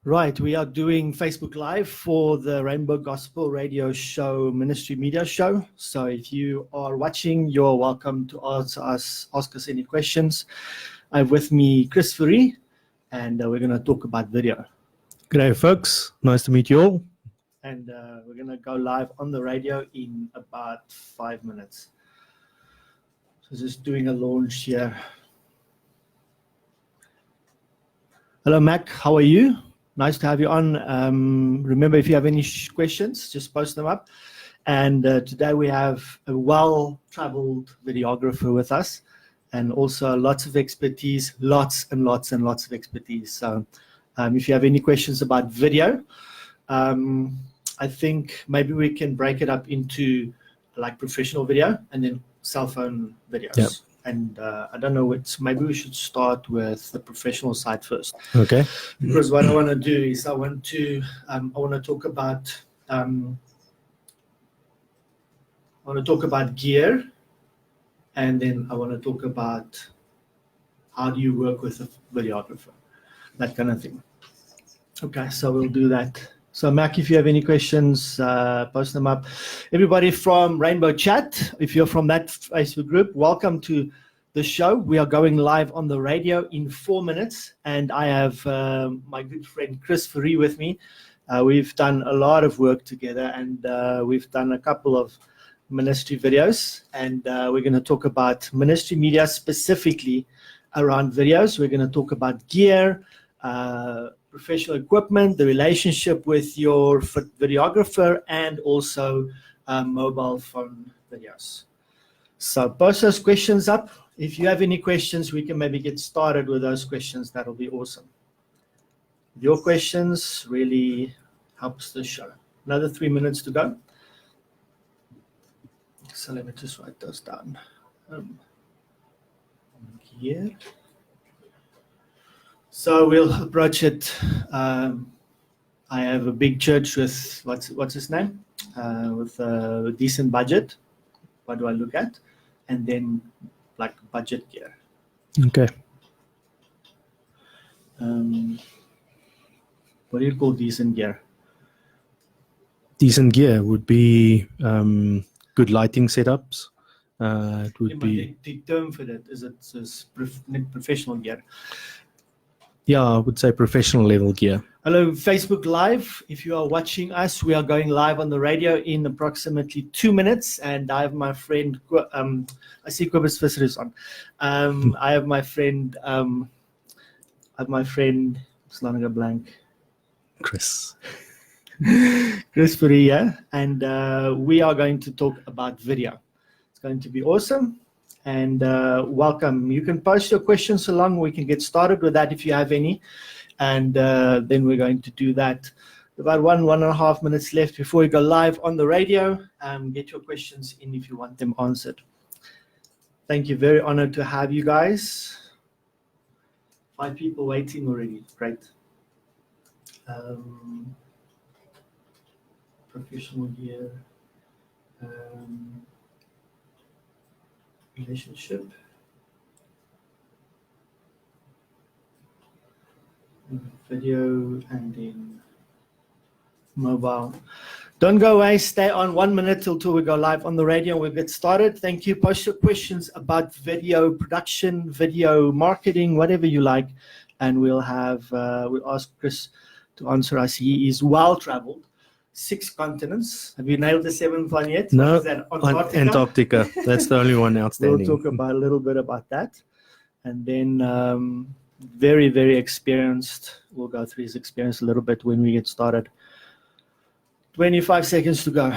Right, we are doing Facebook Live for the Rainbow Gospel Radio Show Ministry Media Show. So if you are watching, you're welcome to ask us any questions. I have with me Chris Fourie, and we're going to talk about video. G'day, folks. Nice to meet you all. And we're going to go live on the radio in about 5 minutes. So just doing a launch here. Hello, Mac. How are you? Nice to have you on. Remember, if you have any questions, just post them up. And today we have a well-traveled videographer with us, and also lots of expertise, lots and lots of expertise. So if you have any questions about video, I think maybe we can break it up into like professional video and then cell phone videos. Yep. And I don't know, maybe we should start with the professional side first. Okay. Because what I want to do is I want to talk about gear, and then I want to talk about how do you work with a videographer, that kind of thing. Okay, so we'll do that. So Mac, if you have any questions, post them up. Everybody from Rainbow Chat, if you're from that Facebook group, welcome to the show. We are going live on the radio in 4 minutes, and I have my good friend Chris Fourie with me. We've done a lot of work together, and we've done a couple of ministry videos, and we're going to talk about ministry media specifically around videos. We're going to talk about gear, professional equipment, the relationship with your videographer, and also mobile phone videos. So post those questions up. If you have any questions, we can maybe get started with those questions. That'll be awesome. Your questions really helps the show. Another 3 minutes to go. So let me just write those down. Here. So we'll approach it. I have a big church with what's his name? With a decent budget. What do I look at? And then like budget gear. Okay. What do you call decent gear? Decent gear would be good lighting setups. It would be the term for that is professional gear. Yeah, I would say professional level gear. Hello, Facebook Live. If you are watching us, we are going live on the radio in approximately 2 minutes. And I have my friend, I see Kobus Visser is on. I have my friend, Slanaga Blank. Chris Fourie, yeah? And we are going to talk about video. It's going to be awesome. And welcome. You can post your questions along. We can get started with that if you have any. And then we're going to do that. About 1.5 minutes left before we go live on the radio. Get your questions in if you want them answered. Thank you. Very honored to have you guys. 5 people waiting already. Great. Professional gear. Relationship. Video, and then mobile. Don't go away. Stay on 1 minute till we go live on the radio. We'll get started. Thank you. Post your questions about video production, video marketing, whatever you like, and we'll ask Chris to answer us. He is well-traveled. 6 continents. Have you nailed the 7th one yet? No, is that Antarctica. That's the only one outstanding. We'll talk about a little bit about that. And then very, very experienced. We'll go through his experience a little bit when we get started. 25 seconds to go.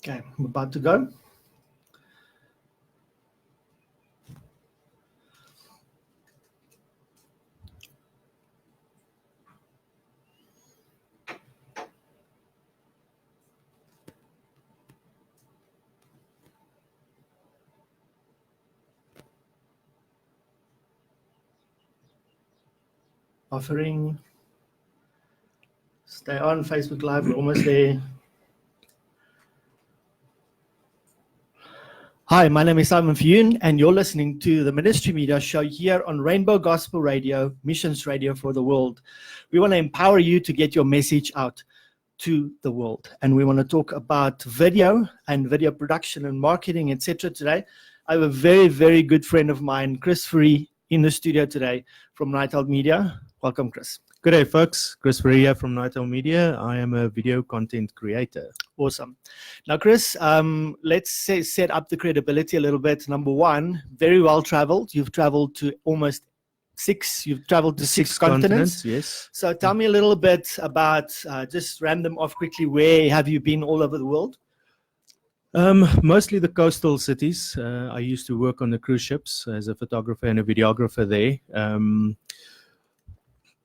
Okay, I'm about to go. offering. Stay on Facebook Live. We're almost there. Hi, my name is Simon Fiyun, and you're listening to the Ministry Media Show here on Rainbow Gospel Radio, Missions Radio for the World. We want to empower you to get your message out to the world, and we want to talk about video and video production and marketing, etc. today. I have a very, very good friend of mine, Chris Free, in the studio today from Night Owl Media. Welcome, Chris. Good day, folks. Chris Faria from Night Owl Media. I am a video content creator. Awesome. Now, Chris, let's set up the credibility a little bit. Number one, very well traveled. You've traveled to six continents. Yes. So tell me a little bit about, just random off quickly, where have you been all over the world? Mostly the coastal cities. I used to work on the cruise ships as a photographer and a videographer there.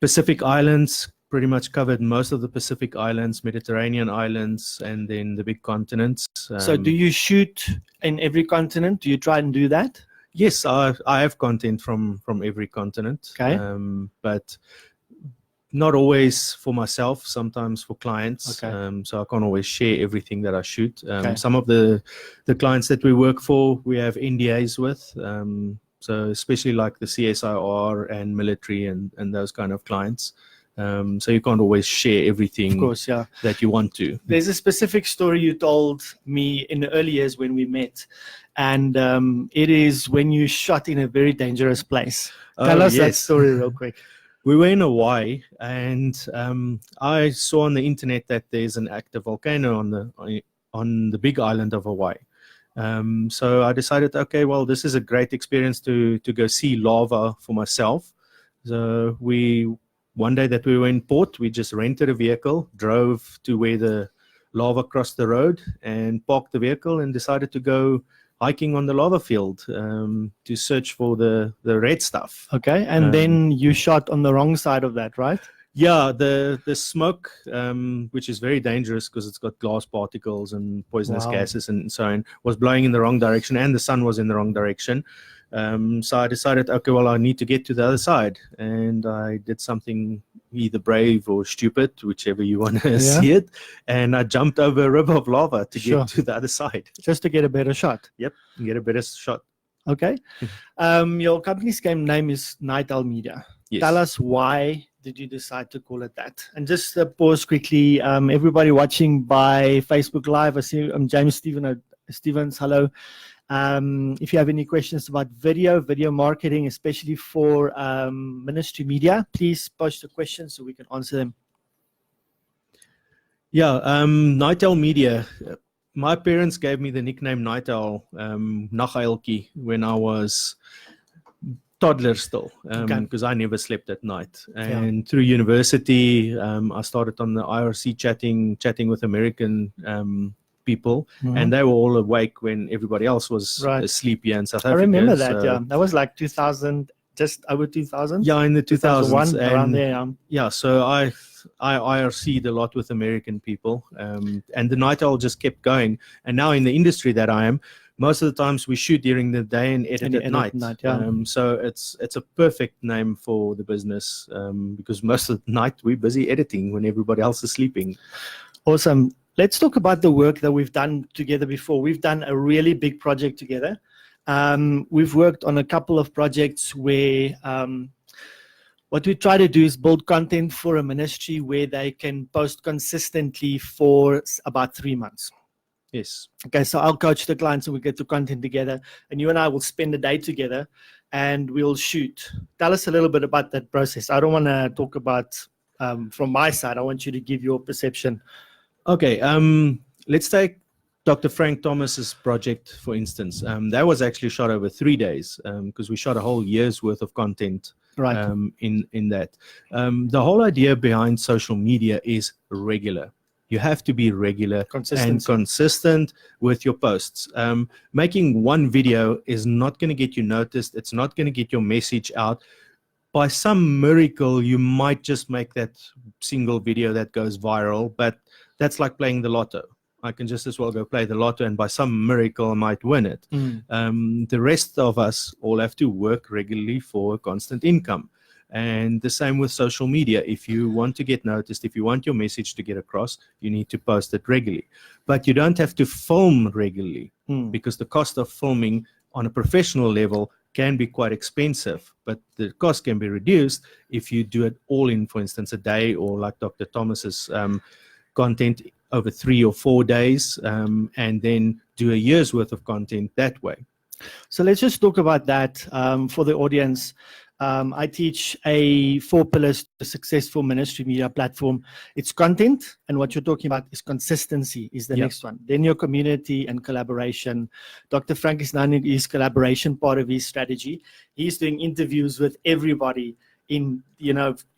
Pacific Islands, pretty much covered most of the Pacific Islands, Mediterranean islands, and then the big continents. So do you shoot in every continent? Do you try and do that? Yes, I have content from every continent. Okay. But not always for myself, sometimes for clients. Okay. So I can't always share everything that I shoot. Okay. Some of the clients that we work for, we have NDAs with. So especially like the CSIR and military and those kind of clients. So you can't always share everything Of course, yeah. that you want to. There's a specific story you told me in the early years when we met, and it is when you shot in a very dangerous place. Tell us that Yes. story real quick. We were in Hawaii, and I saw on the internet that there's an active volcano on the big island of Hawaii. So I decided, okay, well, this is a great experience to go see lava for myself. So one day that we were in port, we just rented a vehicle, drove to where the lava crossed the road, and parked the vehicle and decided to go hiking on the lava field to search for the red stuff. Okay, and then you shot on the wrong side of that, right? Yeah, the smoke, which is very dangerous because it's got glass particles and poisonous Wow. gases and so on, was blowing in the wrong direction, and the sun was in the wrong direction. So I decided, okay, well, I need to get to the other side, and I did something either brave or stupid, whichever you want to Yeah. see it, and I jumped over a river of lava to Sure. get to the other side. Just to get a better shot. Yep, and get a better shot. Okay. Your company's name is Night Owl Media. Yes. Tell us, why did you decide to call it that? And just pause quickly. Everybody watching by Facebook Live, I see James Stevens. Hello. If you have any questions about video marketing, especially for Ministry Media, please post the questions so we can answer them. Yeah, Night Owl Media. My parents gave me the nickname Night Owl, Naguiltjie, when I was toddler still, because I never slept at night. And through university, I started on the IRC chatting with American people, and they were all awake when everybody else was Right. asleep here in South I Africa. remember that, So- yeah. That was like 2000, just over 2000? Yeah, in the 2000s. 2001, around and- there. Yeah, so I IRC'd a lot with American people, and the Night Owl just kept going. And now in the industry that I am, most of the times we shoot during the day and edit at night. Yeah. So it's a perfect name for the business, because most of the night we're busy editing when everybody else is sleeping. Awesome. Let's talk about the work that we've done together before. We've done a really big project together. We've worked on a couple of projects where what we try to do is build content for a ministry where they can post consistently for about 3 months. Yes. Okay, so I'll coach the clients and we get the content together, and you and I will spend a day together and we'll shoot. Tell us a little bit about that process. I don't want to talk about from my side. I want you to give your perception. Okay, let's take Dr. Frank Thomas's project, for instance. That was actually shot over 3 days, because we shot a whole year's worth of content. Right. In that. The whole idea behind social media is regular. You have to be regular and Consistency. consistent with your posts. Making one video is not going to get you noticed. It's not going to get your message out. By some miracle, you might just make that single video that goes viral, but that's like playing the lotto. I can just as well go play the lotto, and by some miracle I might win it. The rest of us all have to work regularly for a constant income. And the same with social media. If you want to get noticed, if you want your message to get across, you need to post it regularly. But you don't have to film regularly, because the cost of filming on a professional level can be quite expensive, but the cost can be reduced if you do it all in, for instance, a day, or like Dr. Thomas's content over 3 or 4 days, and then do a year's worth of content that way. So let's just talk about that for the audience. I teach a 4 pillars to successful ministry media platform. It's content, and what you're talking about is consistency is the next one. Then your community and collaboration. Dr. Frank is now in his collaboration part of his strategy. He's doing interviews with everybody in,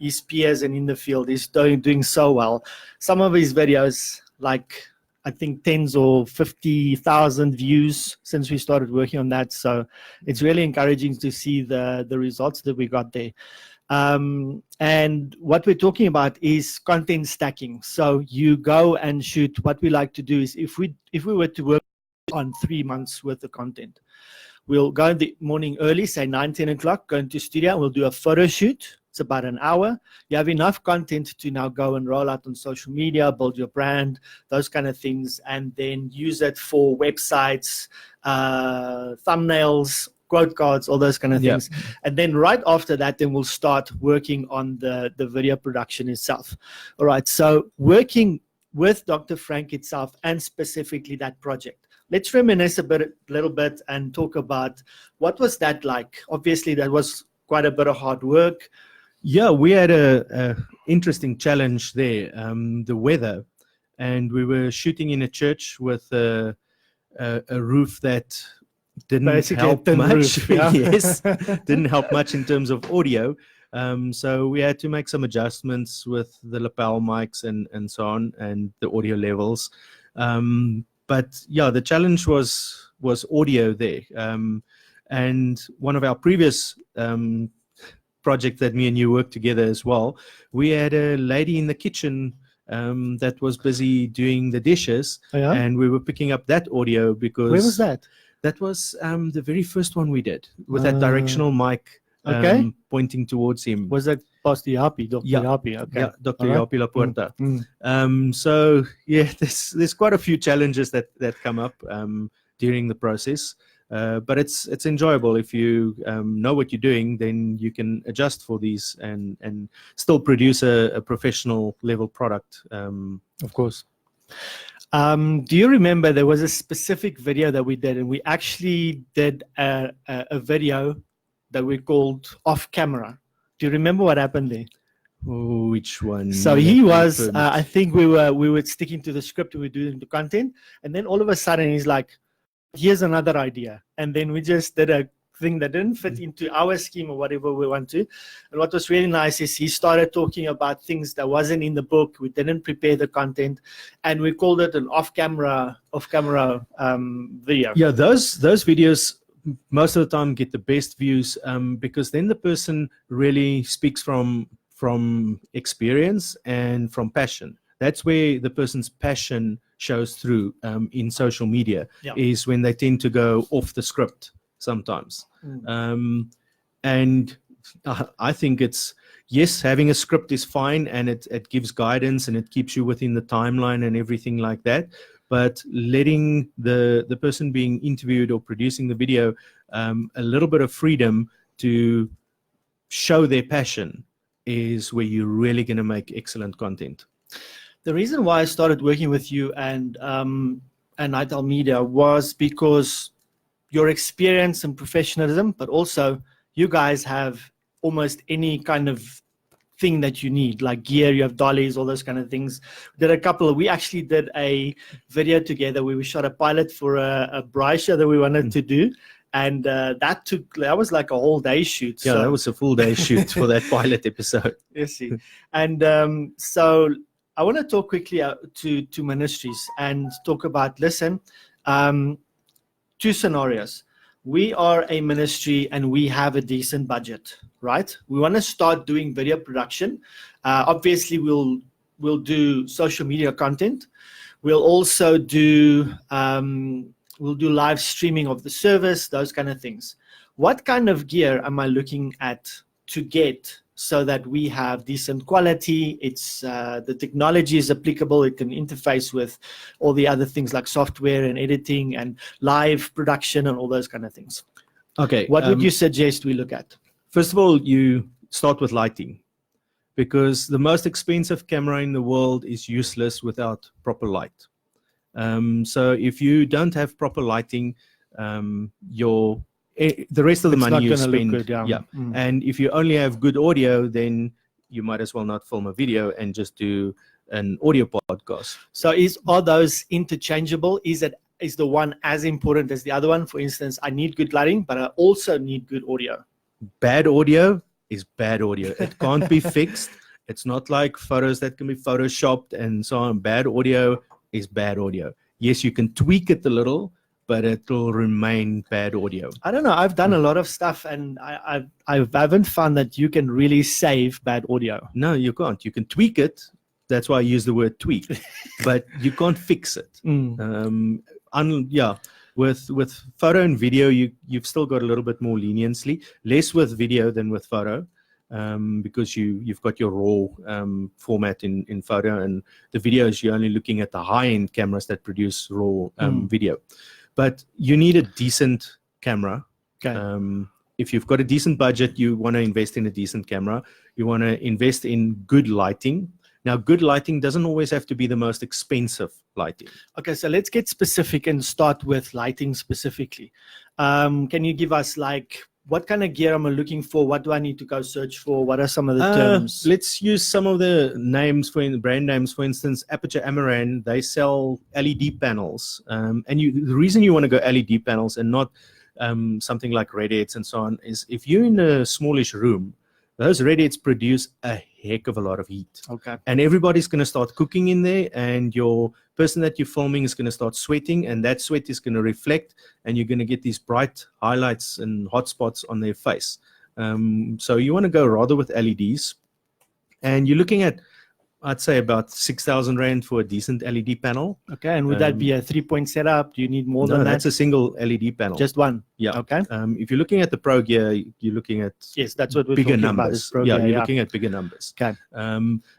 his peers and in the field. He's doing so well. Some of his videos, like I think tens or 50,000 views since we started working on that. So it's really encouraging to see the results that we got there. And what we're talking about is content stacking. So you go and shoot. What we like to do is if we were to work on 3 months worth of content, we'll go in the morning early, say 9, 10 o'clock, go into studio, we'll do a photo shoot. It's about an hour. You have enough content to now go and roll out on social media, build your brand, those kind of things, and then use it for websites, thumbnails, quote cards, all those kind of things. And then right after that, then we'll start working on the video production itself. All right, so working with Dr. Frank itself and specifically that project. Let's reminisce a little bit and talk about what was that like. Obviously, that was quite a bit of hard work. Yeah, we had a interesting challenge there, the weather, and we were shooting in a church with a roof that didn't Basically help a tin much. roof, yeah. Yes, didn't help much in terms of audio. So we had to make some adjustments with the lapel mics and so on, and the audio levels. But yeah, the challenge was audio there. And one of our previous project that me and you worked together as well, we had a lady in the kitchen that was busy doing the dishes, and we were picking up that audio because... Where was that? That was the very first one we did with that directional mic pointing towards him. Was that Pastor Yapi, Dr. Yapi? Okay. Yeah, Dr. Yapi Laporta. So yeah, there's quite a few challenges that come up during the process. But it's enjoyable. If you know what you're doing, then you can adjust for these and still produce a professional level product. Of course. Do you remember there was a specific video that we did, and we actually did a video that we called Off Camera. Do you remember what happened there? Oh, which one? So he was, I think we were sticking to the script, we were doing the content, and then all of a sudden he's like, here's another idea. And then we just did a thing that didn't fit into our scheme or whatever we want to. And what was really nice is he started talking about things that wasn't in the book. We didn't prepare the content, and we called it an off-camera video. Yeah, those videos most of the time get the best views because then the person really speaks from experience and from passion. That's where the person's passion shows through in social media, is when they tend to go off the script sometimes. And I think it's, yes, having a script is fine, and it gives guidance and it keeps you within the timeline and everything like that. But letting the person being interviewed or producing the video a little bit of freedom to show their passion is where you're really going to make excellent content. The reason why I started working with you and Nightel Media was because your experience and professionalism, but also you guys have almost any kind of thing that you need, like gear, you have dollies, all those kind of things. We actually did a video together where we shot a pilot for a braai show that we wanted to do. And that was like a whole day shoot. Yeah, so that was a full day shoot for that pilot episode. Yes, see. And so I want to talk quickly to ministries and talk about, listen, 2 scenarios. We are a ministry and we have a decent budget, right? We want to start doing video production. Obviously, we'll do social media content. We'll also do live streaming of the service, those kind of things. What kind of gear am I looking at to get so that we have decent quality. It's the technology is applicable. It can interface with all the other things like software and editing and live production and all those kind of things. Okay. What would you suggest we look at? First of all, you start with lighting, because the most expensive camera in the world is useless without proper light. So if you don't have proper lighting, the rest of the It's money not you gonna look spend, good, yeah. And if you only have good audio, then you might as well not film a video and just do an audio podcast. So are those interchangeable? Is the one as important as the other one? For instance, I need good lighting, but I also need good audio. Bad audio is bad audio. It can't be fixed. It's not like photos that can be photoshopped and so on. Bad audio is bad audio. Yes, you can tweak it a little, but it will remain bad audio. I don't know. I've done a lot of stuff, and I haven't found that you can really save bad audio. No, you can't. You can tweak it. That's why I use the word tweak, but you can't fix it. With photo and video, you've still got a little bit more leniency, less with video than with photo, because you've got your raw format in photo, and the videos you're only looking at the high-end cameras that produce raw video. But you need a decent camera. Okay. If you've got a decent budget, you want to invest in a decent camera. You want to invest in good lighting. Now, good lighting doesn't always have to be the most expensive lighting. Okay, so let's get specific and start with lighting specifically. Can you give us what kind of gear am I looking for? What do I need to go search for? What are some of the terms? Let's use some of the names brand names. For instance, Aperture Amaran, they sell LED panels. And the reason you want to go LED panels and not something like Red Heads and so on is if you're in a smallish room, those Red Heads produce a heck of a lot of heat. Okay. And everybody's going to start cooking in there, and your person that you're filming is going to start sweating, and that sweat is going to reflect, and you're going to get these bright highlights and hot spots on their face. So you want to go rather with LEDs, and you're looking at, I'd say, about 6,000 Rand for a decent LED panel. Okay, and would that be a 3-point setup? Do you need more than that? That's a single LED panel. Just one? Yeah. Okay. If you're looking at the Pro gear, you're looking at Yes, that's what we're bigger talking numbers. about. Is Pro You're gear, looking at bigger numbers. Okay.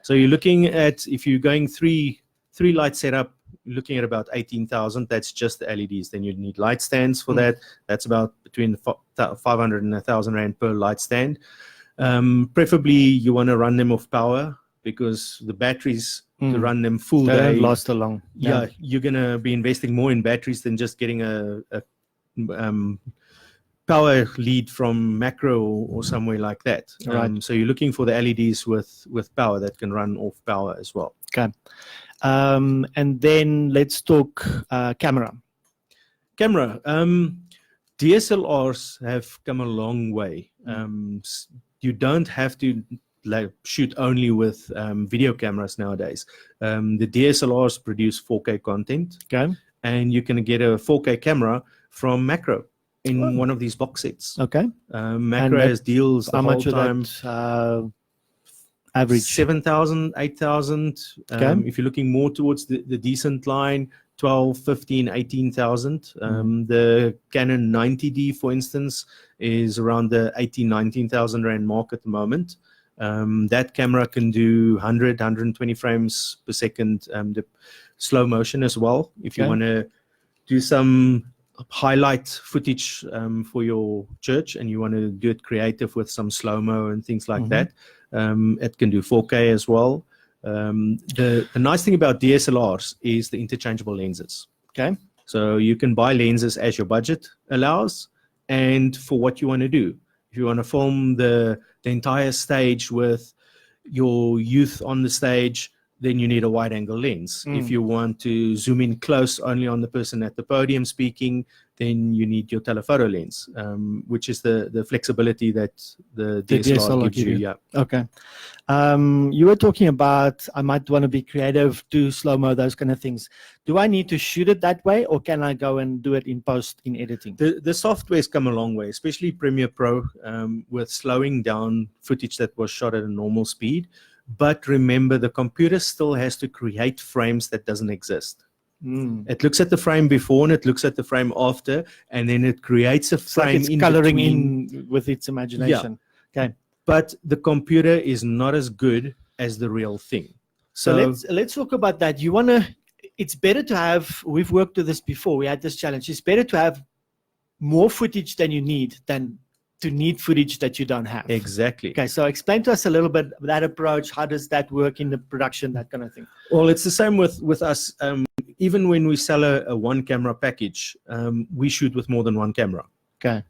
So you're looking at, if you're going three light setup, you're looking at about 18,000. That's just the LEDs. Then you need light stands for that. That's about between 500 and 1,000 Rand per light stand. Preferably, you want to run them off power, because the batteries to run them full They day don't last so long. Yeah, you're gonna be investing more in batteries than just getting a power lead from Macro or somewhere like that. Right. So you're looking for the LEDs with power that can run off power as well. Okay. And then let's talk camera. Camera. DSLRs have come a long way. You don't have to shoot only with video cameras nowadays. The DSLRs produce 4K content, Okay. and you can get a 4K camera from Macro in one of these box sets. Okay. Macro has deals the How whole much time. of that average? 7,000, 8,000. Okay. If you're looking more towards the decent line, 12, 15, 18,000. The Canon 90D, for instance, is around the 18, 19,000 Rand mark at the moment. That camera can do 100, 120 frames per second, the slow motion as well. If you Okay. want to do some highlight footage for your church and you want to do it creative with some slow-mo and things like that, it can do 4K as well. The nice thing about DSLRs is the interchangeable lenses. Okay. So you can buy lenses as your budget allows and for what you want to do. If you want to film the entire stage with your youth on the stage, then you need a wide angle lens. If you want to zoom in close only on the person at the podium speaking, then you need your telephoto lens, which is the flexibility that the DSLR gives you. Yeah. Okay. You were talking about I might want to be creative, do slow-mo, those kind of things. Do I need to shoot it that way, or can I go and do it in post in editing? The software's come a long way, especially Premiere Pro, with slowing down footage that was shot at a normal speed. But remember, the computer still has to create frames that doesn't exist. It looks at the frame before and it looks at the frame after, and then it creates a frame It's in coloring between. in with its imagination. Okay. but the computer is not as good as the real thing. So let's talk about that. It's better to have, we've worked with this before, we had this challenge. It's better to have more footage than you need than to need footage that you don't have. Exactly. Okay, so explain to us a little bit that approach. How does that work in the production, that kind of thing? Well, it's the same with us. Even when we sell a one camera package, we shoot with more than one camera. Okay.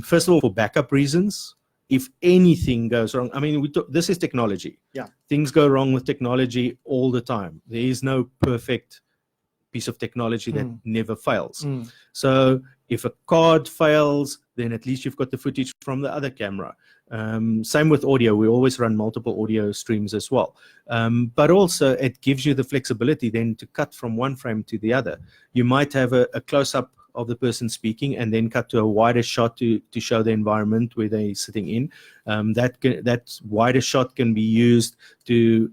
First of all, for backup reasons, if anything goes wrong, I mean, this is technology. Yeah. Things go wrong with technology all the time. There is no perfect piece of technology that never fails. So if a card fails, then at least you've got the footage from the other camera. Same with audio. We always run multiple audio streams as well. But also it gives you the flexibility then to cut from one frame to the other. You might have a close-up of the person speaking and then cut to a wider shot to show the environment where they're sitting in. That wider shot can be used to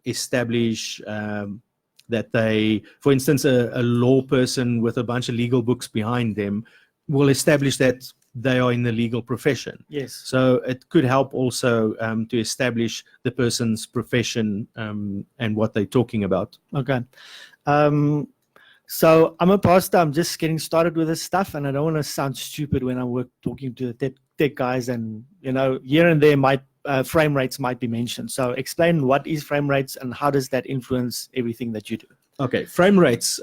establish that they, for instance, a law person with a bunch of legal books behind them will establish that they are in the legal profession. Yes. So it could help also to establish the person's profession and what they're talking about. Okay. So I'm a pastor. I'm just getting started with this stuff, and I don't want to sound stupid when I'm talking to the tech guys, and here and there frame rates might be mentioned. So explain what is frame rates and how does that influence everything that you do? Okay, frame rates.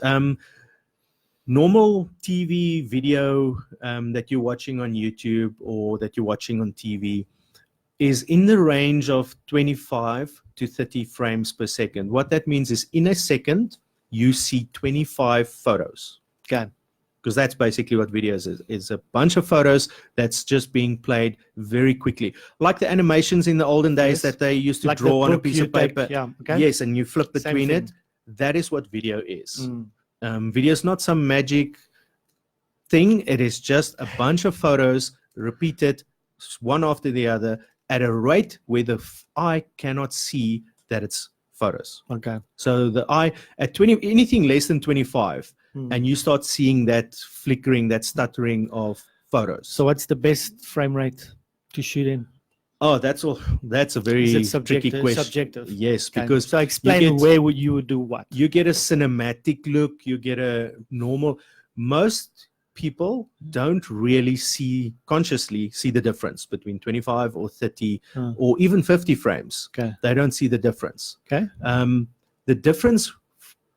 Normal TV video that you're watching on YouTube or that you're watching on TV is in the range of 25 to 30 frames per second. What that means is in a second, you see 25 photos. Okay. Because that's basically what videos is a bunch of photos that's just being played very quickly. Like the animations in the olden days that they used to like draw on a piece of paper. Yeah, okay. Yes, and you flip between it. That is what video is. Video is not some magic thing. It is just a bunch of photos repeated one after the other at a rate where the eye cannot see that it's photos. Okay. So the eye at 20, anything less than 25, and you start seeing that flickering, that stuttering of photos. So what's the best frame rate to shoot in? Oh, that's all. That's a very tricky question. Subjective. Yes, Okay. because so explain where you would do what. You get a cinematic look. You get a normal. Most people don't really consciously see the difference between 25 or 30 or even 50 frames. Okay. They don't see the difference. Okay. The difference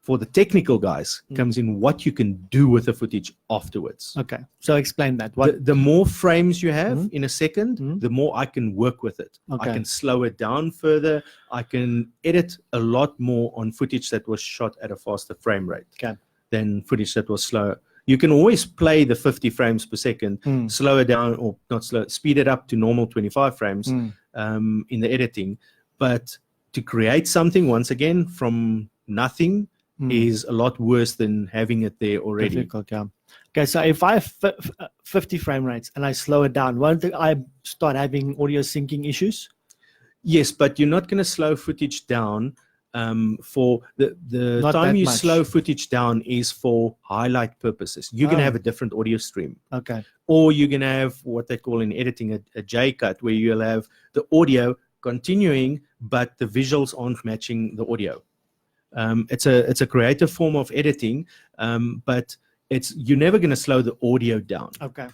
for the technical guys comes in what you can do with the footage afterwards. Okay. So explain that. The more frames you have in a second, the more I can work with it. Okay. I can slow it down further. I can edit a lot more on footage that was shot at a faster frame rate than footage that was slower. You can always play the 50 frames per second, slow it down, or not slow, speed it up to normal 25 frames in the editing. But to create something, once again, from nothing is a lot worse than having it there already. Difficult, yeah. Okay, so if I have 50 frame rates and I slow it down, won't I start having audio syncing issues? Yes, but you're not going to slow footage down. For the time you slow footage down is for highlight purposes. You're going to have a different audio stream. Okay. Or you're going to have what they call in editing a J cut, where you'll have the audio continuing, but the visuals aren't matching the audio. It's a creative form of editing, but you're never going to slow the audio down. Okay.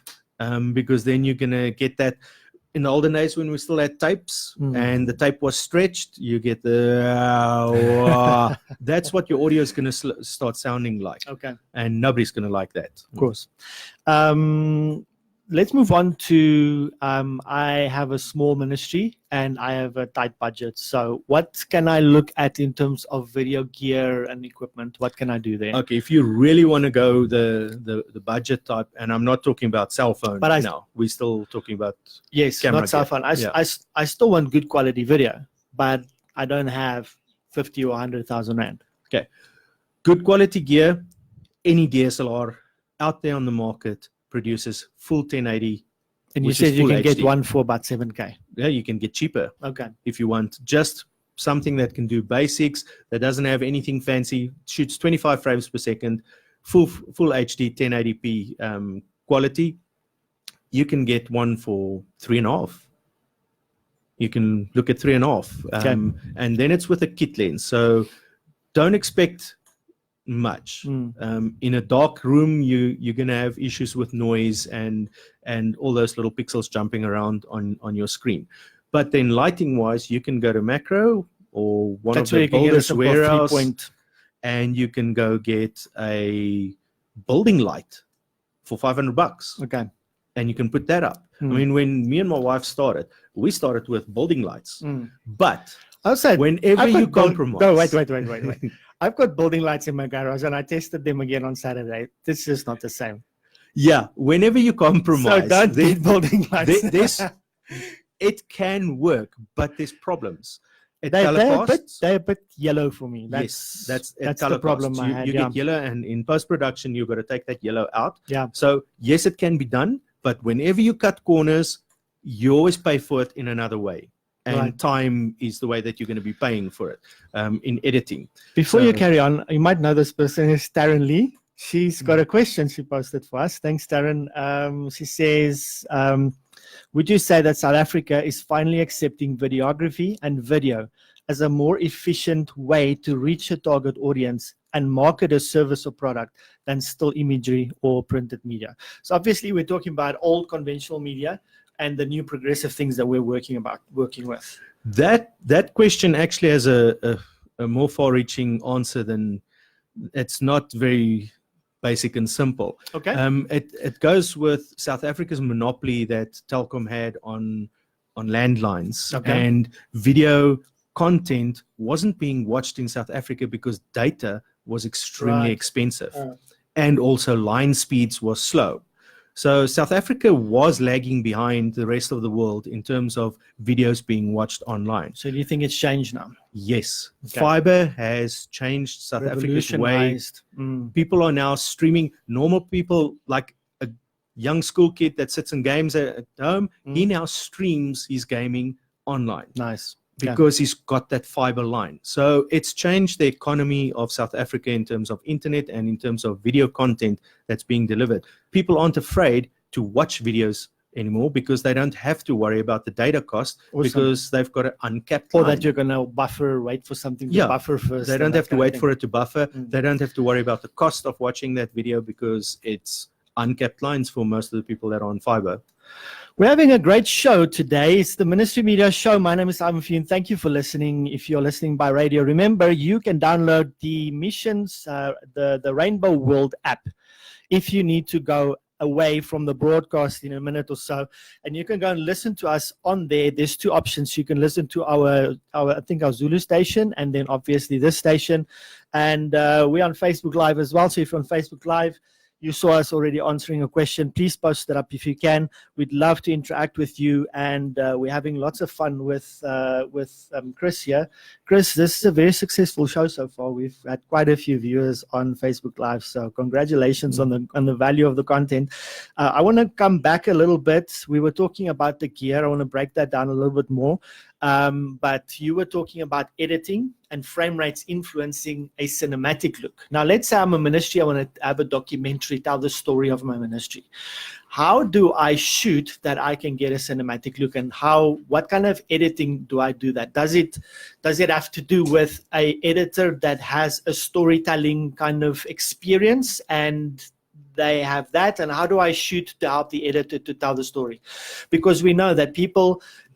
Because then you're going to get that. In the olden days when we still had tapes and the tape was stretched, you get the that's what your audio is going to start sounding like. Okay. And nobody's going to like that. Of course. Let's move on to I have a small ministry and I have a tight budget. So what can I look at in terms of video gear and equipment? What can I do there? Okay, if you really want to go the budget type, and I'm not talking about cell phone now, we're still talking about camera not cell phone. I still want good quality video, but I don't have 50 or 100,000 rand. Okay, good quality gear. Any DSLR out there on the market produces full 1080. And you said you can get one for about 7K. Yeah, you can get cheaper. Okay. If you want just something that can do basics, that doesn't have anything fancy, shoots 25 frames per second, full HD 1080p quality, you can get one for 3.5. You can look at 3.5, and then it's with a kit lens. So don't expect much. In a dark room, you're going to have issues with noise and all those little pixels jumping around on your screen. But then lighting wise, you can go to Macro or one of the builders' warehouse, and you can go get a building light for $500. Okay. And you can put that up. I mean, when me and my wife started, we started with building lights. But outside, whenever you compromise. No, wait. I've got building lights in my garage, and I tested them again on Saturday. This is not the same. Yeah, whenever you compromise. So don't get building lights. It can work, but there's problems. They're a bit yellow for me. That's the problem I had. You get yellow, and in post-production, you've got to take that yellow out. Yeah. So yes, it can be done, but whenever you cut corners, you always pay for it in another way. And time is the way that you're going to be paying for it in editing. Before you carry on, you might know this person is Taryn Lee. She's got a question she posted for us. Thanks, Taryn. She says, would you say that South Africa is finally accepting videography and video as a more efficient way to reach a target audience and market a service or product than still imagery or printed media? So obviously we're talking about old conventional media and the new progressive things that we're working with. That question actually has a more far-reaching answer than, it's not very basic and simple. Okay. It goes with South Africa's monopoly that Telkom had on landlines. Okay. And video content wasn't being watched in South Africa because data was extremely expensive. And also line speeds was slow. So South Africa was lagging behind the rest of the world in terms of videos being watched online. So do you think it's changed now? Yes. Okay. Fiber has changed South Africa's way. People are now streaming. Normal people, like a young school kid that sits in games at home, he now streams his gaming online. Nice. Because he's got that fiber line. So it's changed the economy of South Africa in terms of internet and in terms of video content that's being delivered. People aren't afraid to watch videos anymore because they don't have to worry about the data cost because they've got an uncapped line. Or that you're going to wait for something to buffer first. They don't have to wait for it to buffer. They don't have to worry about the cost of watching that video because it's uncapped lines for most of the people that are on fiber. We're having a great show today. It's the Ministry Media Show. My name is Ivan Fune. Thank you for listening. If you're listening by radio, remember you can download the Missions, the Rainbow World app if you need to go away from the broadcast in a minute or so, and you can go and listen to us on there. There's two options. You can listen to our I think our Zulu station, and then obviously this station, and we're on Facebook Live as well. So if you're on Facebook Live, you saw us already answering a question. Please post it up if you can. We'd love to interact with you, and we're having lots of fun with Chris here. Chris, this is a very successful show so far. We've had quite a few viewers on Facebook Live, so congratulations on the value of the content. I want to come back a little bit. We were talking about the gear. I want to break that down a little bit more. But you were talking about editing and frame rates influencing a cinematic look. Now, let's say I'm a ministry. I want to have a documentary, tell the story of my ministry. How do I shoot that I can get a cinematic look, and what kind of editing do I do that? Does it have to do with an editor that has a storytelling kind of experience and they have that, and how do I shoot to help the editor to tell the story? Because we know that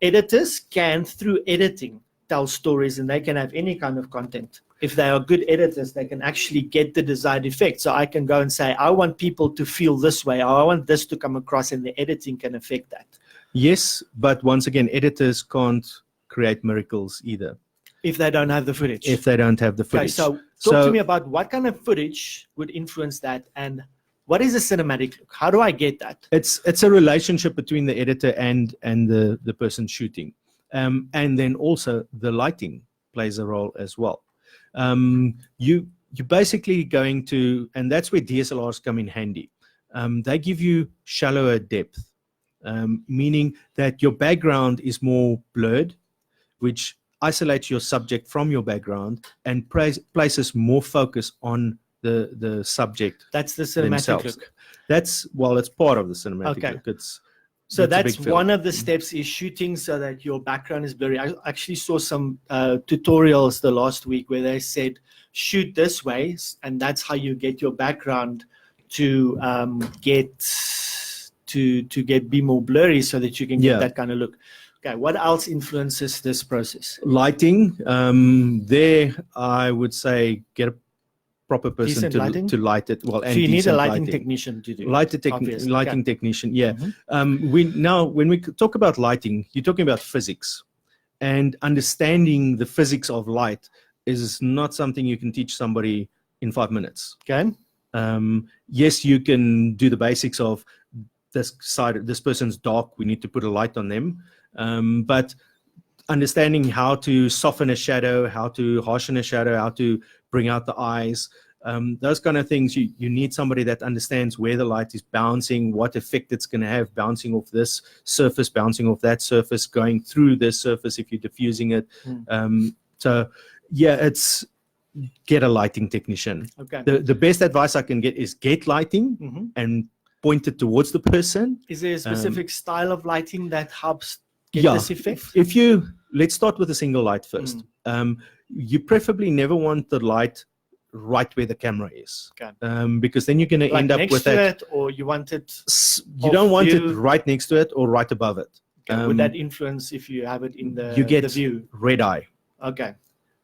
editors can, through editing, tell stories, and they can have any kind of content. If they are good editors, they can actually get the desired effect. So I can go and say, I want people to feel this way, or I want this to come across, and the editing can affect that. Yes, but once again, editors can't create miracles either. If they don't have the footage. If they don't have the footage. Okay, so talk to me about what kind of footage would influence that, and what is a cinematic look? How do I get that? It's a relationship between the editor and the person shooting. And then also the lighting plays a role as well. You're basically going to, and that's where DSLRs come in handy. They give you shallower depth, meaning that your background is more blurred, which isolates your subject from your background and places more focus on the subject. That's the cinematic look. It's part of the cinematic look. So a that's big field. one of the steps is shooting so that your background is blurry. I actually saw some tutorials the last week where they said shoot this way, and that's how you get your background to be more blurry so that you can get Yeah. that kind of look. Okay, what else influences this process? Lighting, there I would say get a proper person Decent lighting? to light it. Well, and So you need a decent lighting technician to do it, obviously. lighting Okay. technician. Yeah. Mhm. When we talk about lighting, you're talking about physics, and understanding the physics of light is not something you can teach somebody in 5 minutes. Okay. Yes, you can do the basics of this person's dark, we need to put a light on them. But understanding how to soften a shadow, how to harshen a shadow, how to bring out the eyes, those kind of things, you need somebody that understands where the light is bouncing, what effect it's going to have, bouncing off this surface, bouncing off that surface, going through this surface if you're diffusing it. So yeah, it's get a lighting technician. Okay. The best advice I can get is get lighting Mhm. and point it towards the person. Is there a specific style of lighting that helps get Yeah. this effect? If you, let's start with a single light first. You preferably never want the light right where the camera is. Okay. Because then you're going to Like end up next with to that. it, or you want it? You off don't want it view? right next to it or right above it. Okay, would that influence if you have it in You get the view? red eye. Okay.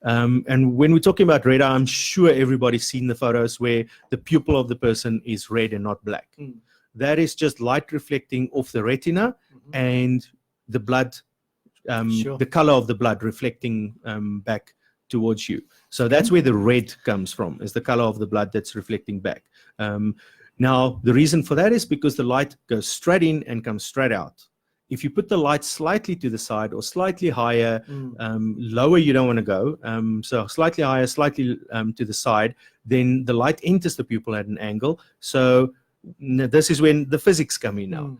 And when we're talking about red eye, I'm sure everybody's seen the photos where the pupil of the person is red and not black. That is just light reflecting off the retina and the blood, Sure. the color of the blood reflecting back towards you. So that's where the red comes from, is the color of the blood that's reflecting back. Now, the reason for that is because the light goes straight in and comes straight out. If you put the light slightly to the side or slightly higher, lower you don't want to go, so slightly higher, slightly to the side, then the light enters the pupil at an angle. So this is when the physics come in now.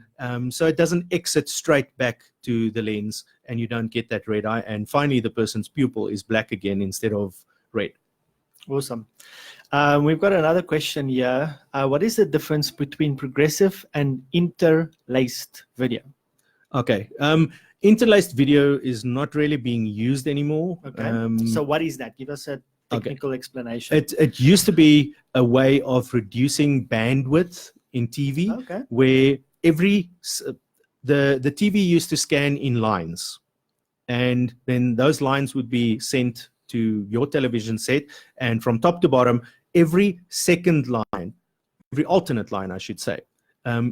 So it doesn't exit straight back to the lens and you don't get that red eye. And finally, the person's pupil is black again instead of red. Awesome. We've got another question here. What is the difference between progressive and interlaced video? Okay. Interlaced video is not really being used anymore. Okay. So what is that? Give us a technical explanation. It used to be a way of reducing bandwidth in TV, Okay. where the TV used to scan in lines, and then those lines would be sent to your television set, and from top to bottom, every second line, every alternate line, I should say,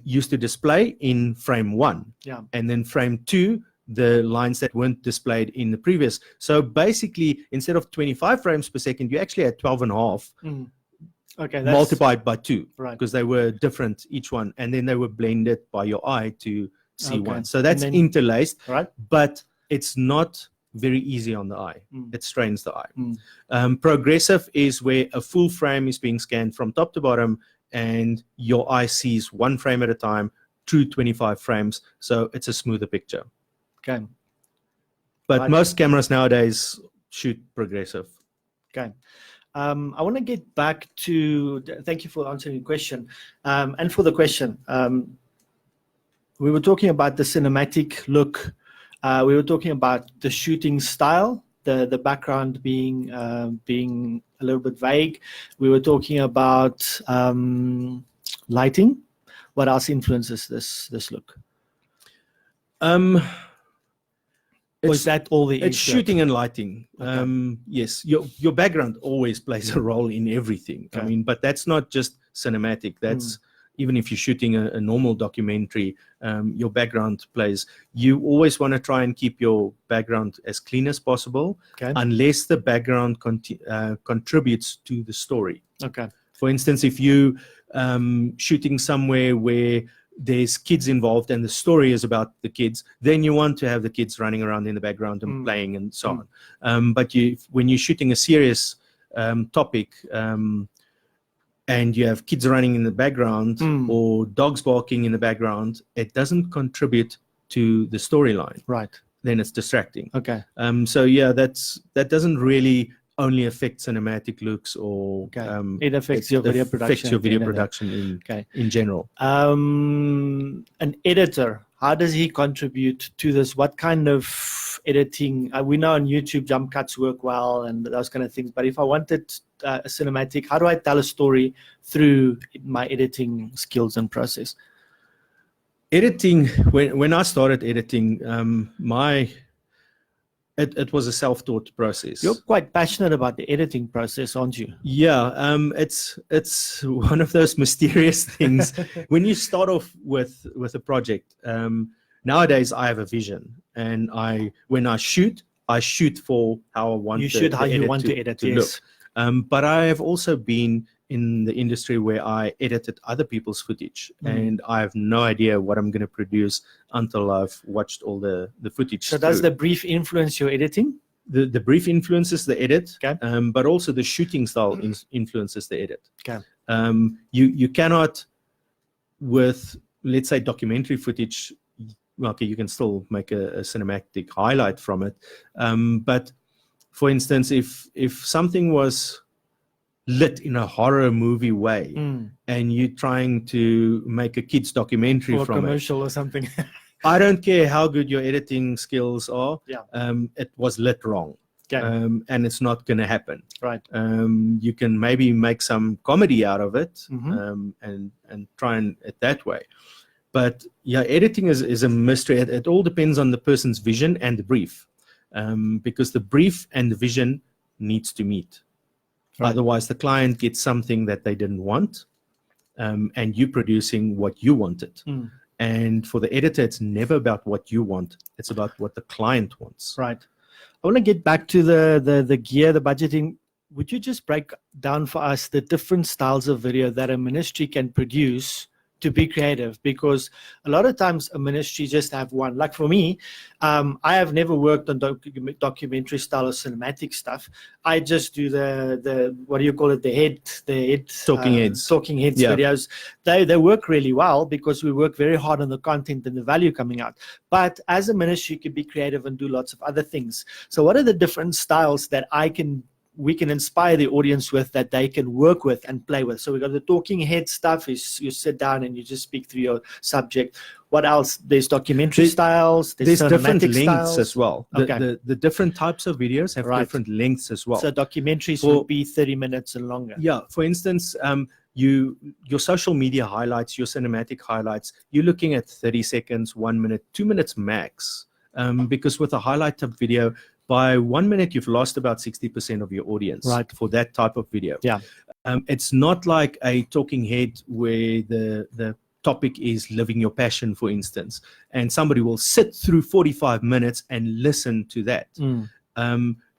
used to display in frame 1. Yeah. And then frame 2, the lines that weren't displayed in the previous. So basically, instead of 25 frames per second, you actually had 12 and a half Okay. multiplied by 2, Right. because they were different, each one. And then they were blended by your eye to see Okay. one. So that's And then- interlaced, Right. but it's not very easy on the eye. It strains the eye. Progressive is where a full frame is being scanned from top to bottom, and your eye sees one frame at a time through 25 frames. So it's a smoother picture. Okay. But Right. most cameras nowadays shoot progressive. Okay. I want to get back to, thank you for answering the question. And for the question, we were talking about the cinematic look. We were talking about the shooting style, the background being a little bit vague. We were talking about lighting. What else influences this look? Or is that all the It's shooting and lighting. Okay. Yes, your background always plays a role in everything. I Okay. mean, but that's not just cinematic. That's even if you're shooting a normal documentary, your background plays. You always want to try and keep your background as clean as possible, Okay. unless the background contributes to the story. Okay. For instance, if you shooting somewhere where there's kids involved and the story is about the kids, then you want to have the kids running around in the background and playing and so on. But when you're shooting a serious topic, and you have kids running in the background or dogs barking in the background, it doesn't contribute to the storyline. Right. Then it's distracting. Okay. So yeah, that doesn't really only affect cinematic looks or Okay. It affects your video production. affects your video at the end of the day. production Okay. in general. An editor How does he contribute to this? What kind of editing? We know on YouTube jump cuts work well and those kind of things. But if I wanted a cinematic, how do I tell a story through my editing skills and process? Editing, when I started editing, it was a self-taught process. You're quite passionate about the editing process, aren't you? Yeah, it's one of those mysterious things. When you start off with a project, nowadays I have a vision, and when I shoot for how I want. You shoot how you want to edit. Yes. Look. But I have also been in the industry where I edited other people's footage, and I have no idea what I'm going to produce until I've watched all the footage. So does the brief influence your editing? The brief influences the edit, Okay. But also the shooting style influences the edit. Okay. You cannot, with, let's say, documentary footage, okay, you can still make a cinematic highlight from it. But for instance, if something was lit in a horror movie way, and you're trying to make a kids documentary or from commercial or something. I don't care how good your editing skills are. Yeah. It was lit wrong. Okay. And it's not going to happen. Right. You can maybe make some comedy out of it, Mhm. and try it that way. But yeah, editing is a mystery. It all depends on the person's vision and the brief, because the brief and the vision needs to meet. Right. Otherwise, the client gets something that they didn't want, and you producing what you wanted. And for the editor, it's never about what you want. It's about what the client wants. Right. I want to get back to the gear, the budgeting. Would you just break down for us the different styles of video that a ministry can produce to be creative? Because a lot of times a ministry just have one. Like for me, I have never worked on documentary style or cinematic stuff. I just do the what do you call it? The head Talking heads Yeah. videos. They work really well because we work very hard on the content and the value coming out. But as a ministry, you can be creative and do lots of other things. So what are the different styles that we can inspire the audience with, that they can work with and play with? So we got the talking head stuff, is you sit down and you just speak through your subject. What else? There's documentary styles. There's different cinematic lengths styles as well. Okay. The different types of videos have Right. different lengths as well. So documentaries would be 30 minutes and longer. Yeah, for instance, your social media highlights, your cinematic highlights, you're looking at 30 seconds, 1 minute, 2 minutes max. Because with a highlight type video, by 1 minute, you've lost about 60% of your audience. Right. For that type of video. Yeah. It's not like a talking head where the topic is living your passion, for instance, and somebody will sit through 45 minutes and listen to that.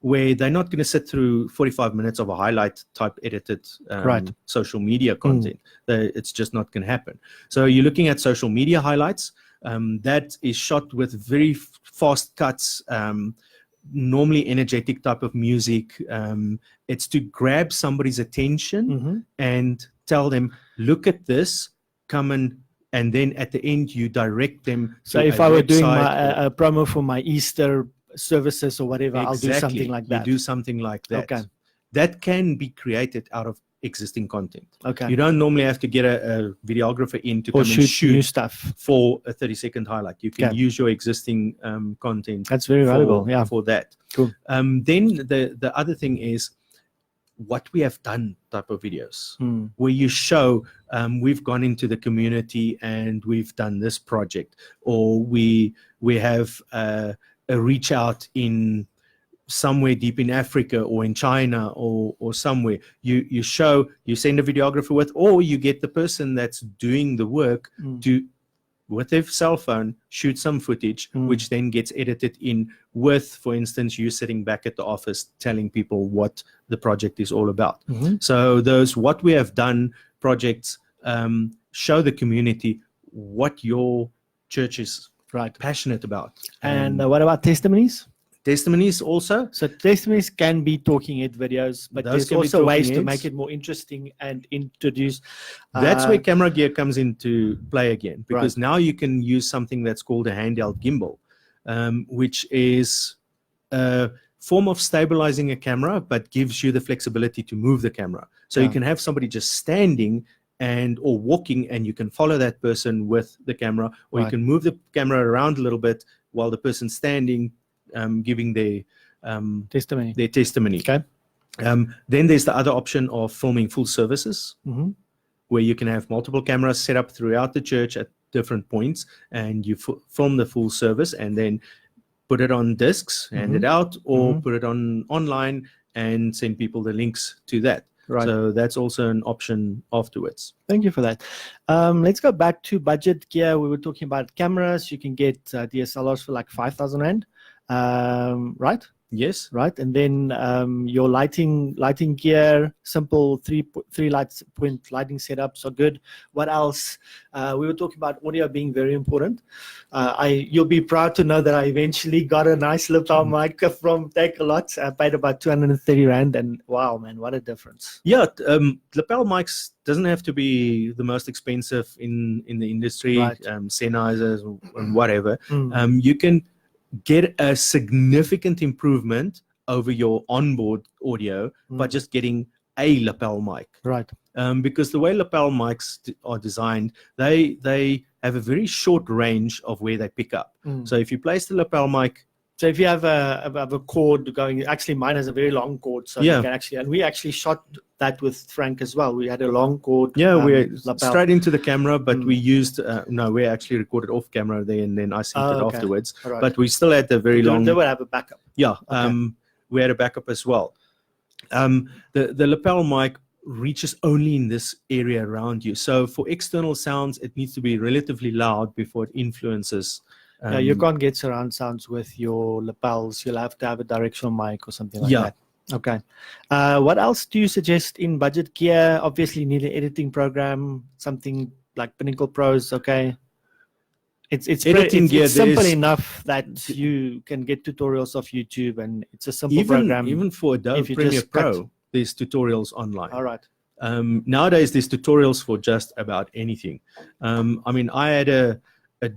Where they're not going to sit through 45 minutes of a highlight type edited Right. social media content. It's just not going to happen. So you're looking at social media highlights. That is shot with very fast cuts, normally energetic type of music. It's to grab somebody's attention and tell them, look at this, come and then at the end you direct them. So to if a I were doing website a promo for my Easter services or whatever, I'll do something like that. You do something like that. Okay. That can be created out of existing content. Okay. You don't normally have to get a videographer in to Or come and shoot new shoot stuff. for a 30-second highlight. You can Okay. use your existing content That's very valuable. Yeah. for that. Cool. Then the other thing is what we have done type of videos, where you show we've gone into the community and we've done this project, or we have a reach out in somewhere deep in Africa or in China or somewhere. You show, you send a videographer with, or you get the person that's doing the work to, with their cell phone, shoot some footage, which then gets edited in with, for instance, you sitting back at the office telling people what the project is all about. So those what we have done projects show the community what your church is passionate about. And what about testimonies? Testimonies also. So testimonies can be talking head videos, but Those there's can be also ways talking to heads. make it more interesting and introduce. That's where camera gear comes into play again, because Right. now you can use something that's called a handheld gimbal, which is a form of stabilizing a camera, but gives you the flexibility to move the camera. So you Yeah. can have somebody just standing or walking, and you can follow that person with the camera, or you Right. can move the camera around a little bit while the person's standing, giving their Testimony. testimony. Okay. Then there's the other option of filming full services, Mhm. where you can have multiple cameras set up throughout the church at different points, and you film the full service and then put it on discs, hand it out, or put it on online and send people the links to that. Right. So that's also an option afterwards. Thank you for that. Let's go back to budget gear. We were talking about cameras. You can get DSLRs for like 5,000 Rand, right? Yes. Right. And then your lighting gear, simple three point lighting setups are good. What else? We were talking about audio being very important. You'll be proud to know that I eventually got a nice lapel mic from Takealot. I paid about 230 Rand, and wow, man, what a difference. Yeah, lapel mics doesn't have to be the most expensive in the industry. Right. Sennheisers and whatever. Mm. You can get a significant improvement over your onboard audio by just getting a lapel mic. Right. Because the way lapel mics are designed, they have a very short range of where they pick up. So if you place the lapel mic, so if you have a cord going, actually mine has a very long cord, so you can actually, and we actually shot that with Frank as well. We had a long cord. we're lapel. straight into the camera, but we used we actually recorded off camera there, and then I synced it okay. afterwards. Right. But we still had the very long. They would have a backup. Yeah, Okay. we had a backup as well. The lapel mic reaches only in this area around you. So for external sounds, it needs to be relatively loud before it influences. You can't get surround sounds with your lapels. You'll have to have a directional mic or something like that. Okay. What else do you suggest in budget gear? Obviously, you need an editing program, something like Pinnacle Pros. Okay. It's Editing gear, it's simple there's- enough that you can get tutorials off YouTube, and it's a simple even program. even for Adobe if you Premiere just cut- Pro, there's tutorials online. All right. Nowadays, there's tutorials for just about anything. I mean, I had a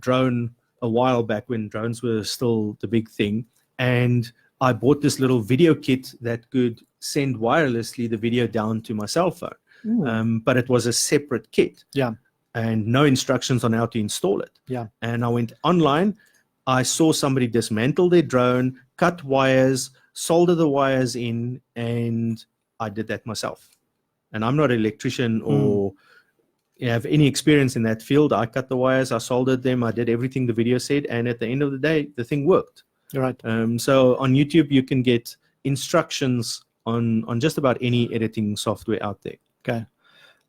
drone a while back when drones were still the big thing, and I bought this little video kit that could send wirelessly the video down to my cell phone. But it was a separate kit. Yeah. And no instructions on how to install it. Yeah. And I went online. I saw somebody dismantle their drone, cut wires, solder the wires in, and I did that myself. And I'm not an electrician or have any experience in that field. I cut the wires, I soldered them, I did everything the video said, and at the end of the day, the thing worked. Right. So on YouTube, you can get instructions on just about any editing software out there. Okay.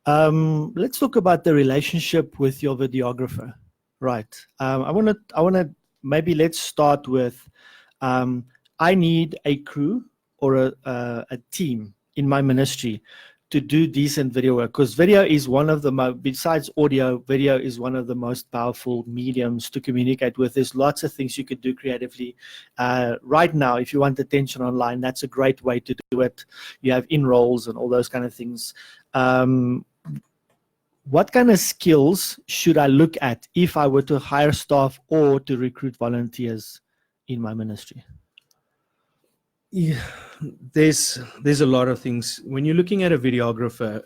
Let's talk about the relationship with your videographer. Right. I want to maybe let's start with, I need a crew or a team in my ministry to do decent video work, because video is one of the besides audio, video is one of the most powerful mediums to communicate with. There's lots of things you could do creatively. Right now, if you want attention online, that's a great way to do it. You have in-rolls and all those kind of things. What kind of skills should I look at if I were to hire staff or to recruit volunteers in my ministry? Yeah, there's a lot of things. When you're looking at a videographer,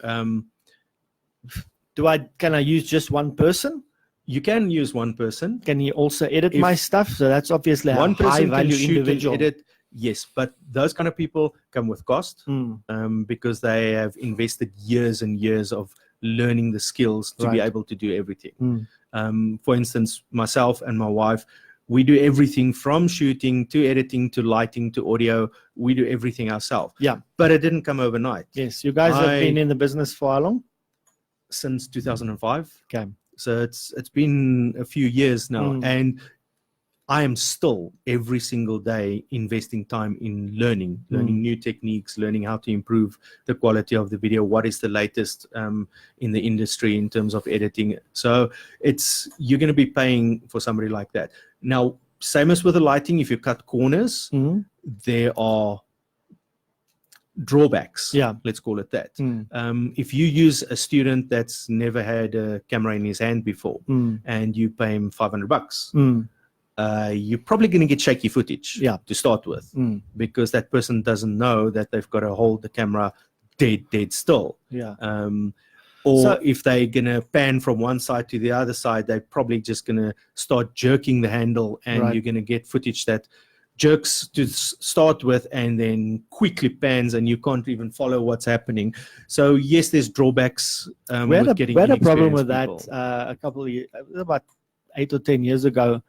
Can I use just one person? you can use one person. Can he also edit If my stuff? So that's obviously One a high person can value shoot and individual. edit. Yes, but those kind of people come with cost, because they have invested years and years of learning the skills to be Right. able to do everything. For instance, myself and my wife, we do everything from shooting to editing to lighting to audio. We do everything ourselves. Yeah. But it didn't come overnight. Yes, you guys have been in the business for how long? Since 2005. Okay. So it's been a few years now, and I am still every single day investing time in learning new techniques, learning how to improve the quality of the video. What is the latest in the industry in terms of editing? So you're going to be paying for somebody like that. Now, same as with the lighting, if you cut corners, there are drawbacks. Yeah. Let's call it that. If you use a student that's never had a camera in his hand before, and you pay him $500, you're probably going to get shaky footage to start with, because that person doesn't know that they've got to hold the camera dead still. Yeah. Or So- if they're gonna pan from one side to the other side, they're probably just gonna start jerking the handle, and Right. you're gonna get footage that jerks to start with and then quickly pans, and you can't even follow what's happening. So yes, there's drawbacks We had with getting we had a problem with inexperienced that people. a couple of years, about 8 or 10 years ago.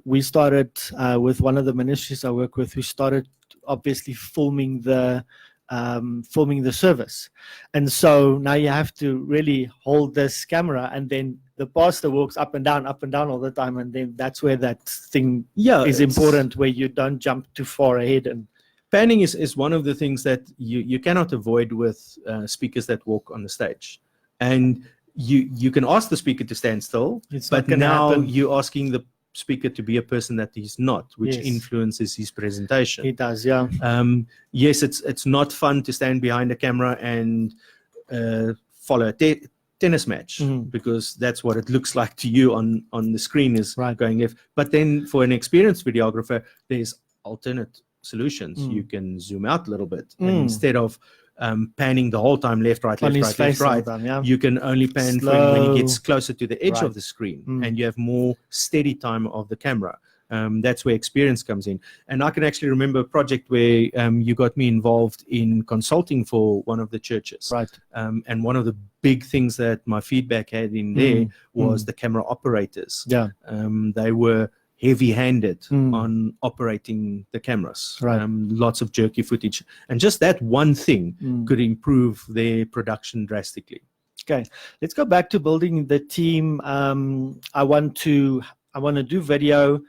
We started with one of the ministries I work with. We started obviously filming the service, and so now you have to really hold this camera, and then the pastor walks up and down all the time, and then that's where that thing Yeah, is it's- important, where you don't jump too far ahead. And Panning is one of the things that you cannot avoid with speakers that walk on the stage. And you can ask the speaker to stand still, it's but not going to now happen. you're asking the speaker to be a person that he's not, which Yes. influences his presentation. It does, yeah. Yes, it's not fun to stand behind a camera and follow a tennis match, Mhm. because that's what it looks like to you on the screen is Right. going left. But then for an experienced videographer, there's alternate solutions. Mm. You can zoom out a little bit, and Mm. instead of panning the whole time left, right, On left, his right, face left, all right, the time, yeah. you can only pan for him when he gets Slow. closer to the edge Right. of the screen, Mm. and you have more steady time of the camera. That's where experience comes in. And I can actually remember a project where you got me involved in consulting for one of the churches. Right. And one of the big things that my feedback had in there was the camera operators. Yeah. They were heavy-handed Mm. on operating the cameras. Right. Lots of jerky footage. And just that one thing Mm. could improve their production drastically. Okay, let's go back to building the team. I want to do video,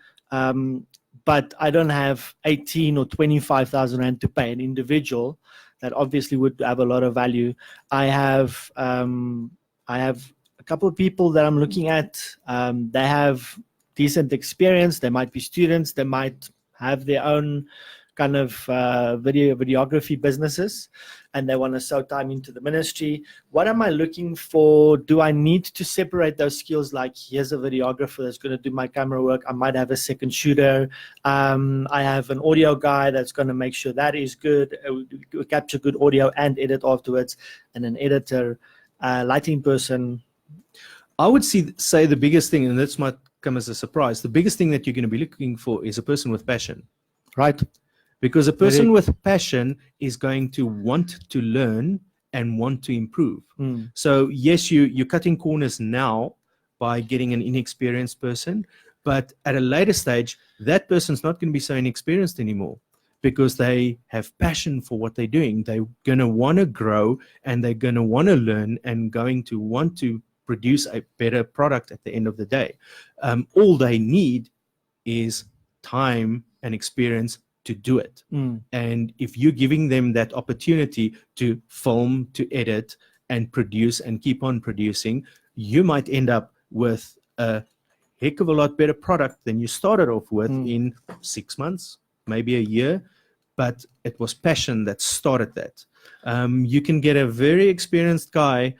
but I don't have 18 or 25,000 rand to pay an individual. That obviously would have a lot of value. I have a couple of people that I'm looking at. They have decent experience. They might be students. They might have their own kind of videography businesses, and they want to sow time into the ministry. What am I looking for? Do I need to separate those skills? Like, here's a videographer that's going to do my camera work. I might have a second shooter. I have an audio guy that's going to make sure that is good, capture good audio and edit afterwards, and an editor, lighting person. I would say the biggest thing, and this might come as a surprise, the biggest thing that you're going to be looking for is a person with passion. Right. Because a person Very- with passion is going to want to learn and want to improve. Mm. So yes, you're cutting corners now by getting an inexperienced person, but at a later stage, that person's not going to be so inexperienced anymore, because they have passion for what they're doing. They're going to want to grow, and they're going to want to learn, and going to want to produce a better product at the end of the day. All they need is time and experience to do it. Mm. And if you're giving them that opportunity to film, to edit, and produce, and keep on producing, you might end up with a heck of a lot better product than you started off with in 6 months, maybe a year. But it was passion that started that. You can get a very experienced guy,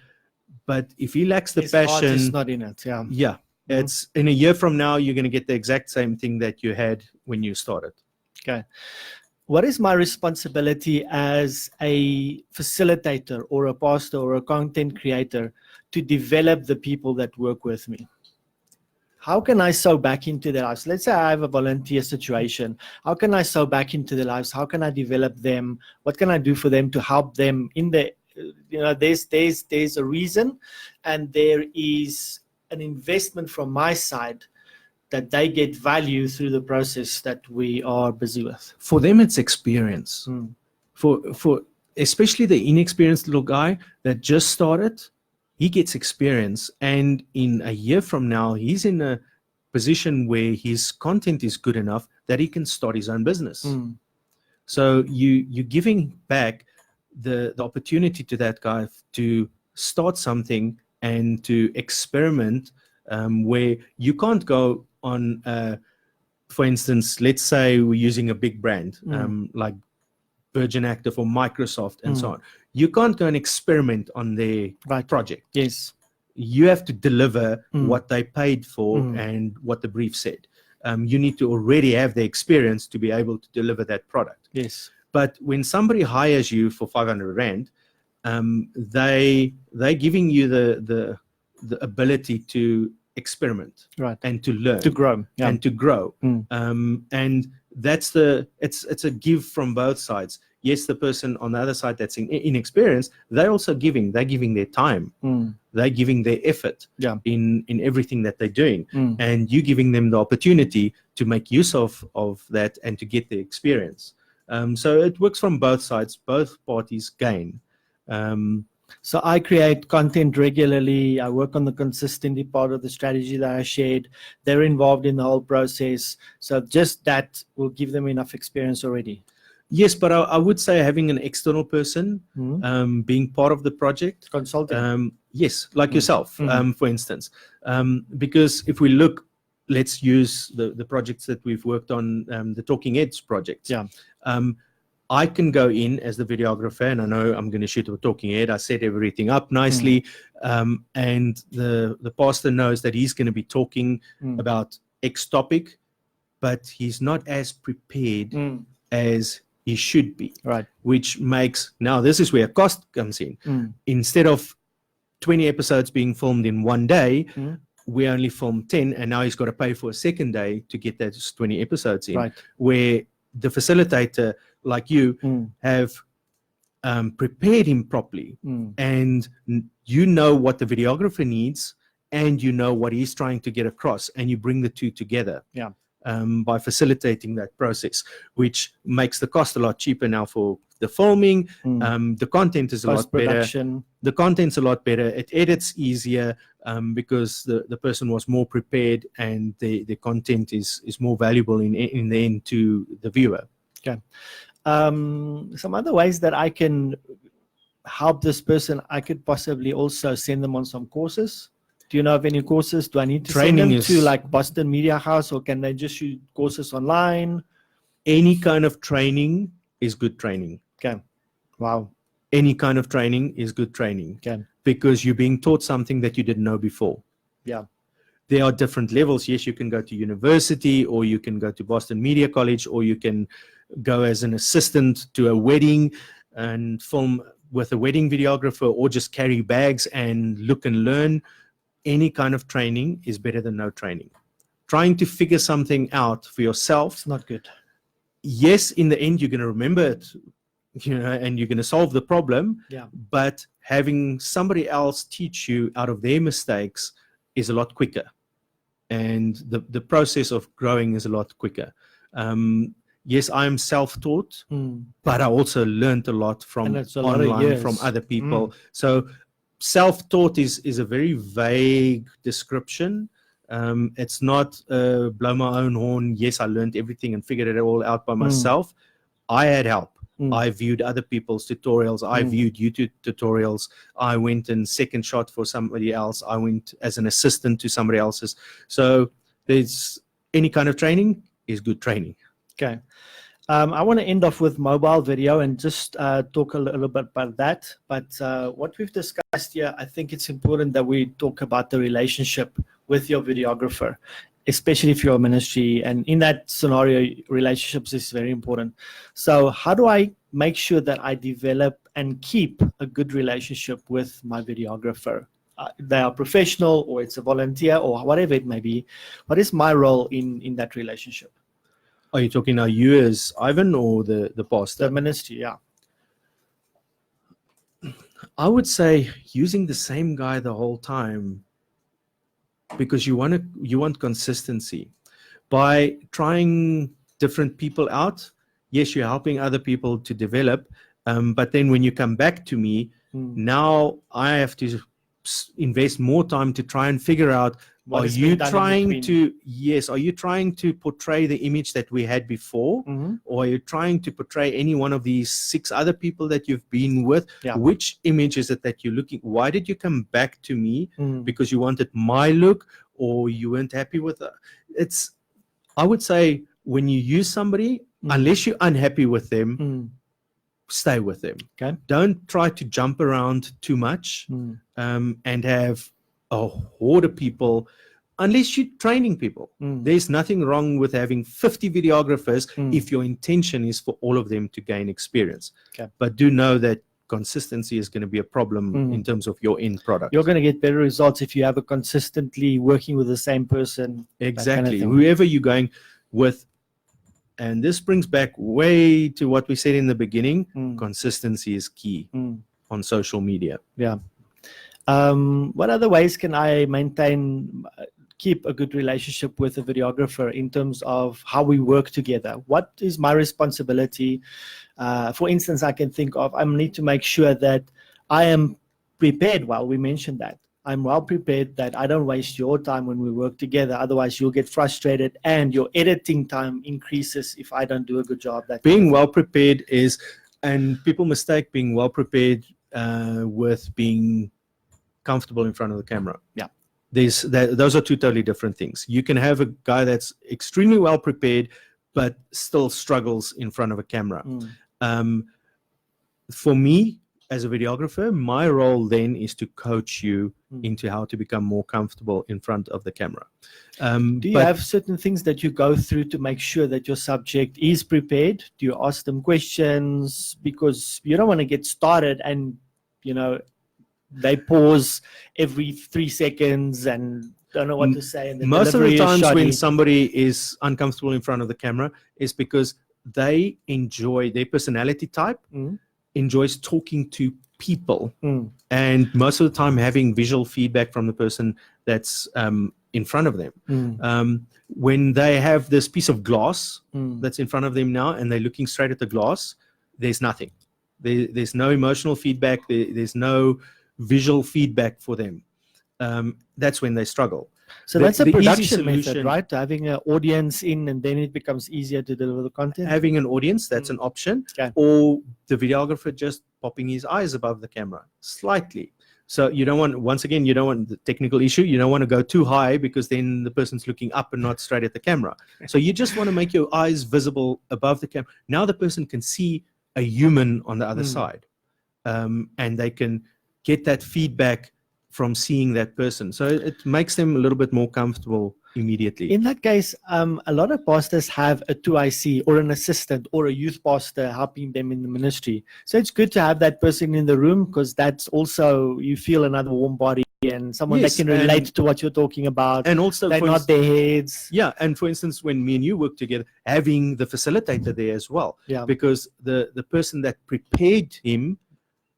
but if he lacks the His heart is passion, not in it. Yeah. yeah, it's in a year from now, you're going to get the exact same thing that you had when you started. Okay. What is my responsibility as a facilitator or a pastor or a content creator to develop the people that work with me? How can I sow back into their lives? Let's say I have a volunteer situation. How can I sow back into their lives? How can I develop them? What can I do for them to help them in the, there's a reason, and there is an investment from my side that they get value through the process that we are busy with. For them, it's experience. Mm. For especially the inexperienced little guy that just started, he gets experience, and in a year from now, he's in a position where his content is good enough that he can start his own business. Mm. So you're giving back the opportunity to that guy to start something and to experiment, where you can't go on, for instance, let's say we're using a big brand like Virgin Active or Microsoft and so on. You can't go and experiment on their project. Yes. You have to deliver what they paid for and what the brief said. You need to already have the experience to be able to deliver that product. Yes. But when somebody hires you for 500 Rand, they're giving you the ability to experiment Right. and to learn To grow. Yeah. and to grow. Mm. And that's it's a give from both sides. Yes, the person on the other side that's inexperienced, they're also giving. They're giving their time. Mm. They're giving their effort Yeah. in everything that they're doing. Mm. And you giving them the opportunity to make use of that and to get the experience. So it works from both sides. Both parties gain. So I create content regularly. I work on the consistency part of the strategy that I shared. They're involved in the whole process. So just that will give them enough experience already. Yes, but I would say having an external person being part of the project. Consulting. Yes, like yourself, Mm. for instance. Because if we look, let's use the projects that we've worked on, the Talking Heads projects. Yeah. I can go in as the videographer, and I know I'm going to shoot a talking head. I set everything up nicely, and the pastor knows that he's going to be talking about X topic, but he's not as prepared as he should be. Right. Which makes, now this is where cost comes in. Instead of 20 episodes being filmed in one day, we only film 10, and now he's got to pay for a second day to get those 20 episodes in. Right. Where the facilitator like you have prepared him properly, and you know what the videographer needs, and you know what he's trying to get across, and you bring the two together. Yeah. By facilitating that process, which makes the cost a lot cheaper now for the filming. The content is a lot better. Post-production. The content's a lot better. It edits easier because the person was more prepared, and the content is more valuable in the end to the viewer. Okay. Some other ways that I can help this person, I could possibly also send them on some courses. Do you know of any courses? Do I need to send them to like Boston Media House, or can they just shoot courses online? Any kind of training is good training. Okay. Wow. Any kind of training is good training. Okay. Because you're being taught something that you didn't know before. Yeah. There are different levels. Yes, you can go to university, or you can go to Boston Media College, or you can go as an assistant to a wedding and film with a wedding videographer, or just carry bags and look and learn. Any kind of training is better than no training. Trying to figure something out for yourself. It's not good. Yes, in the end, you're going to remember it, and you're going to solve the problem. Yeah. But having somebody else teach you out of their mistakes is a lot quicker. And the process of growing is a lot quicker. Yes, I'm self-taught, but I also learned a lot from online, from other people. So self-taught is a very vague description. It's not blow my own horn. Yes, I learned everything and figured it all out by myself. I had help. I viewed other people's tutorials. I viewed YouTube tutorials. I went and second shot for somebody else. I went as an assistant to somebody else's. So there's any kind of training is good training. Okay. I want to end off with mobile video and just talk a little bit about that. But what we've discussed here, I think it's important that we talk about the relationship with your videographer, especially if you're a ministry. And in that scenario, relationships is very important. So how do I make sure that I develop and keep a good relationship with my videographer? They are professional, or it's a volunteer, or whatever it may be. What is my role in that relationship? Are you talking now you as Ivan, or the pastor? The ministry, yeah. I would say using the same guy the whole time, because you want consistency. By trying different people out, yes, you're helping other people to develop, but then when you come back to me, now I have to invest more time to try and figure out, are you trying to portray the image that we had before, or are you trying to portray any one of these 6 other people that you've been with? Yeah. Which image is it that you're looking? Why did you come back to me? Because you wanted my look, or you weren't happy with it? I would say, when you use somebody, unless you're unhappy with them, stay with them. Okay. Don't try to jump around too much and have a horde of people, unless you're training people. There's nothing wrong with having 50 videographers if your intention is for all of them to gain experience. Okay. But do know that consistency is going to be a problem in terms of your end product. You're going to get better results if you have a consistently working with the same person. Exactly. thing. Whoever you're going with. And this brings back way to what we said in the beginning. Consistency is key on social media. Yeah. What other ways can I keep a good relationship with a videographer in terms of how we work together? What is my responsibility? For instance, I can think of, I need to make sure that I am prepared well. We mentioned that. I'm well prepared, that I don't waste your time when we work together. Otherwise, you'll get frustrated and your editing time increases if I don't do a good job. Being well prepared is, and people mistake being well prepared with being comfortable in front of the camera. Yeah. Those are two totally different things. You can have a guy that's extremely well prepared, but still struggles in front of a camera. For me, as a videographer, my role then is to coach you into how to become more comfortable in front of the camera. Do you have certain things that you go through to make sure that your subject is prepared? Do you ask them questions? Because you don't want to get started and, they pause every 3 seconds and don't know what to say. And most of the times when somebody is uncomfortable in front of the camera is because they enjoy their personality type. Enjoys talking to people, and most of the time having visual feedback from the person that's in front of them. When they have this piece of glass that's in front of them now and they're looking straight at the glass, there's nothing. There's no emotional feedback. There's no visual feedback for them. That's when they struggle. So that's a production method, right? Having an audience in, and then it becomes easier to deliver the content. Having an audience, that's an option. Okay. Or the videographer just popping his eyes above the camera slightly. So you don't want, once again, you don't want the technical issue. You don't want to go too high because then the person's looking up and not straight at the camera. So you just want to make your eyes visible above the camera. Now the person can see a human on the other side, and they can get that feedback from seeing that person. So it makes them a little bit more comfortable immediately. In that case, a lot of pastors have a 2IC or an assistant or a youth pastor helping them in the ministry. So it's good to have that person in the room, because that's also, you feel another warm body and someone that can relate to what you're talking about. And also they nod their heads. Yeah, and for instance, when me and you work together, having the facilitator there as well. Yeah. Because the person that prepared him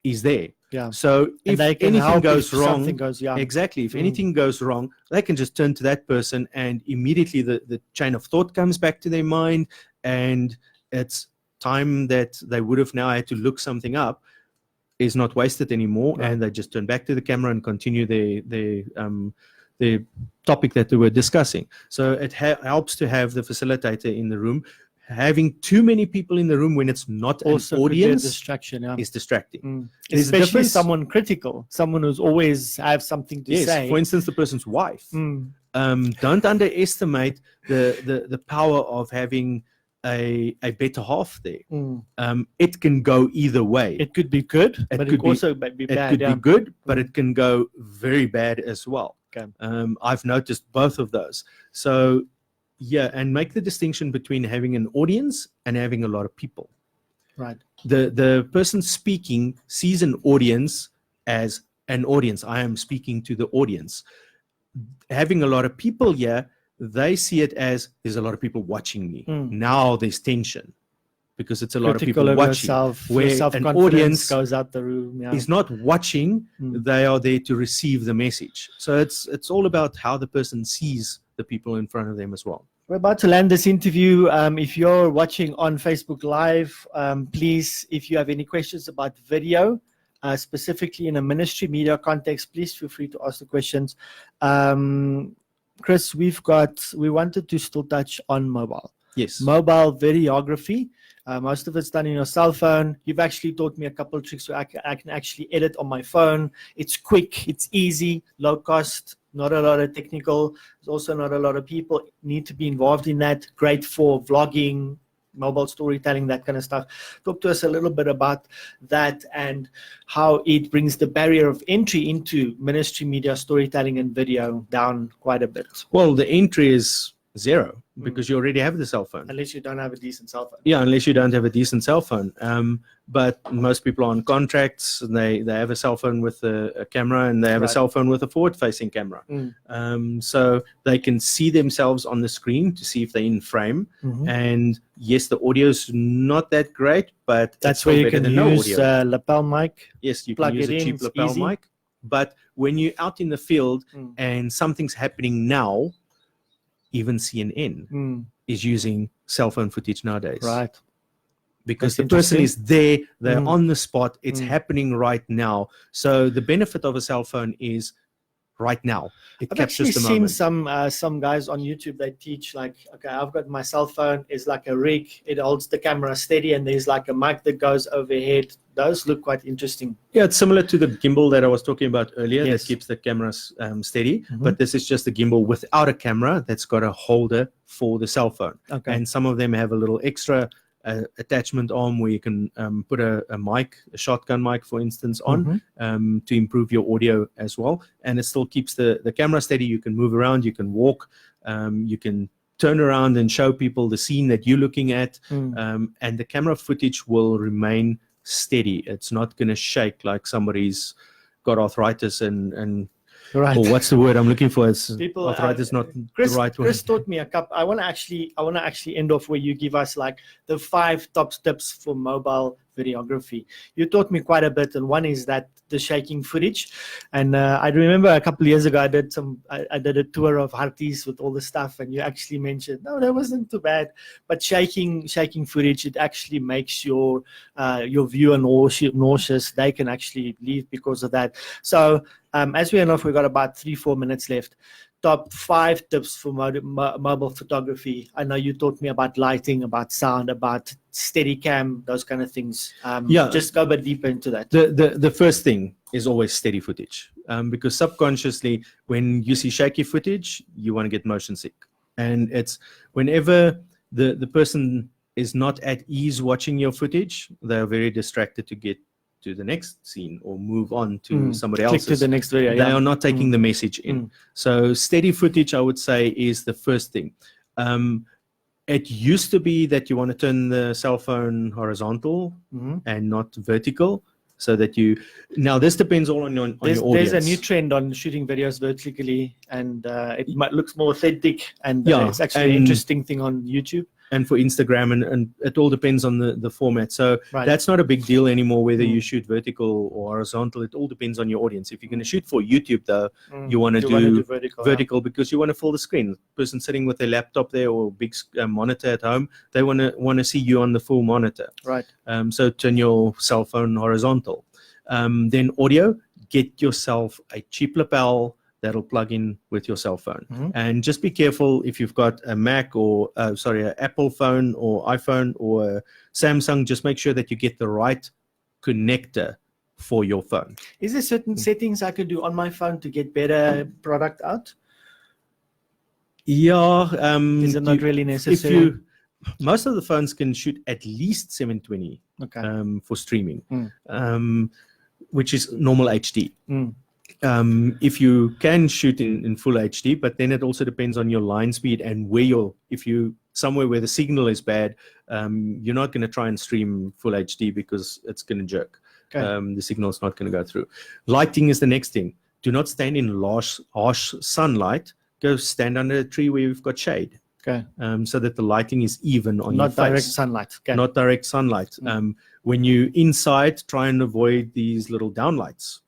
is there. Yeah. So if anything goes wrong, something goes, exactly. If anything goes wrong, they can just turn to that person, and immediately the chain of thought comes back to their mind, and it's time that they would have now had to look something up is not wasted anymore, and they just turn back to the camera and continue the topic that they were discussing. So it helps to have the facilitator in the room. Having too many people in the room when it's not also an audience distraction, is distracting. Especially someone critical, someone who's always have something to say. For instance, the person's wife. Don't underestimate the power of having a better half there. It can go either way. It could be good, but it also might be bad. It could be good, but it can go very bad as well. Okay. I've noticed both of those. So yeah, and make the distinction between having an audience and having a lot of people. Right. The person speaking sees an audience as an audience. I am speaking to the audience. Having a lot of people here, they see it as there's a lot of people watching me. Now there's tension because it's a lot of people watching. Where an audience goes out the room, is not watching, they are there to receive the message. So it's all about how the person sees the people in front of them as well. We're about to land this interview. If you're watching on Facebook Live, please, if you have any questions about video, specifically in a ministry media context, please feel free to ask the questions. Chris, we wanted to still touch on mobile. Yes. Mobile videography. Most of it's done in your cell phone. You've actually taught me a couple of tricks so I can actually edit on my phone. It's quick, it's easy, low cost, not a lot of technical. There's also not a lot of people need to be involved in that. Great for vlogging, mobile storytelling, that kind of stuff. Talk to us a little bit about that and how it brings the barrier of entry into ministry media storytelling and video down quite a bit. Well, the entry is zero, because you already have the cell phone. Unless you don't have a decent cell phone. Yeah, unless you don't have a decent cell phone. But most people are on contracts. They have a cell phone with a camera, and they have a Right. cell phone with a forward-facing camera. So they can see themselves on the screen to see if they're in frame. Mhm. And yes, the audio's not that great, but That's it's where still you better can than no use audio. lapel mic. Yes, you plug can use it a in, cheap it's lapel easy. mic. But when you're out in the field and something's happening now, even CNN is using cell phone footage nowadays. Right. Because That's the person interesting. is there, they're Mm. on the spot, it's happening right now. So the benefit of a cell phone is right now. It I've actually captures the seen moment. some guys on YouTube. They teach like, okay, I've got my cell phone is like a rig. It holds the camera steady, and there's like a mic that goes overhead. Those look quite interesting. Yeah, it's similar to the gimbal that I was talking about earlier Yes. that keeps the cameras steady. Mhm. But this is just a gimbal without a camera that's got a holder for the cell phone. Okay. And some of them have a little extra attachment arm where you can put a mic, a shotgun mic, for instance, on to improve your audio as well. And it still keeps the camera steady. You can move around, you can walk, you can turn around and show people the scene that you're looking at. And the camera footage will remain steady. It's not going to shake like somebody's got arthritis and Right. or what's the word I'm looking for? It's People, arthritis, not Chris, the right word. Chris taught me a couple. I want to actually end off where you give us like the 5 top tips for mobile videography. You taught me quite a bit, and one is that the shaking footage. And I remember a couple of years ago, I did a tour of Harties with all the stuff, and you actually mentioned, no, that wasn't too bad. But shaking footage, it actually makes your viewer nauseous. They can actually leave because of that. So as we end off, we've got about 3-4 minutes left. Top 5 tips for mobile photography. I know you taught me about lighting, about sound, about Steadicam, those kind of things. Just go a bit deeper into that. The first thing is always steady footage, because subconsciously, when you see shaky footage, you want to get motion sick. And it's whenever the person is not at ease watching your footage, they're very distracted to get to the next scene or move on to somebody else's. Click to the next video. They are not taking the message in. So steady footage, I would say, is the first thing. It used to be that you want to turn the cell phone horizontal and not vertical, so that you. Now this depends all on your audience. There's a new trend on shooting videos vertically, and it looks more authentic, and it's actually an interesting thing on YouTube. And for Instagram, and it all depends on the format. So that's not a big deal anymore, whether you shoot vertical or horizontal. It all depends on your audience. If you're going to shoot for YouTube, though, you want to do vertical because you want to fill the screen. The person sitting with their laptop there or big monitor at home, they want to see you on the full monitor. Right. So turn your cell phone horizontal. Then audio, get yourself a cheap lapel that'll plug in with your cell phone. And just be careful if you've got a Mac or an Apple phone or iPhone or a Samsung, just make sure that you get the right connector for your phone. Is there certain settings I could do on my phone to get better product out? Yeah. Is it not really necessary? Most of the phones can shoot at least 720 for streaming, which is normal HD. If you can shoot in full HD, but then it also depends on your line speed and if you somewhere where the signal is bad, you're not going to try and stream full HD because it's going to jerk. The signal's not going to go through. Lighting is the next thing. Do not stand in harsh sunlight. Go stand under a tree where you've got shade. So that the lighting is even on your face. Not direct sunlight. Not direct sunlight. When you're inside, try and avoid these little downlights.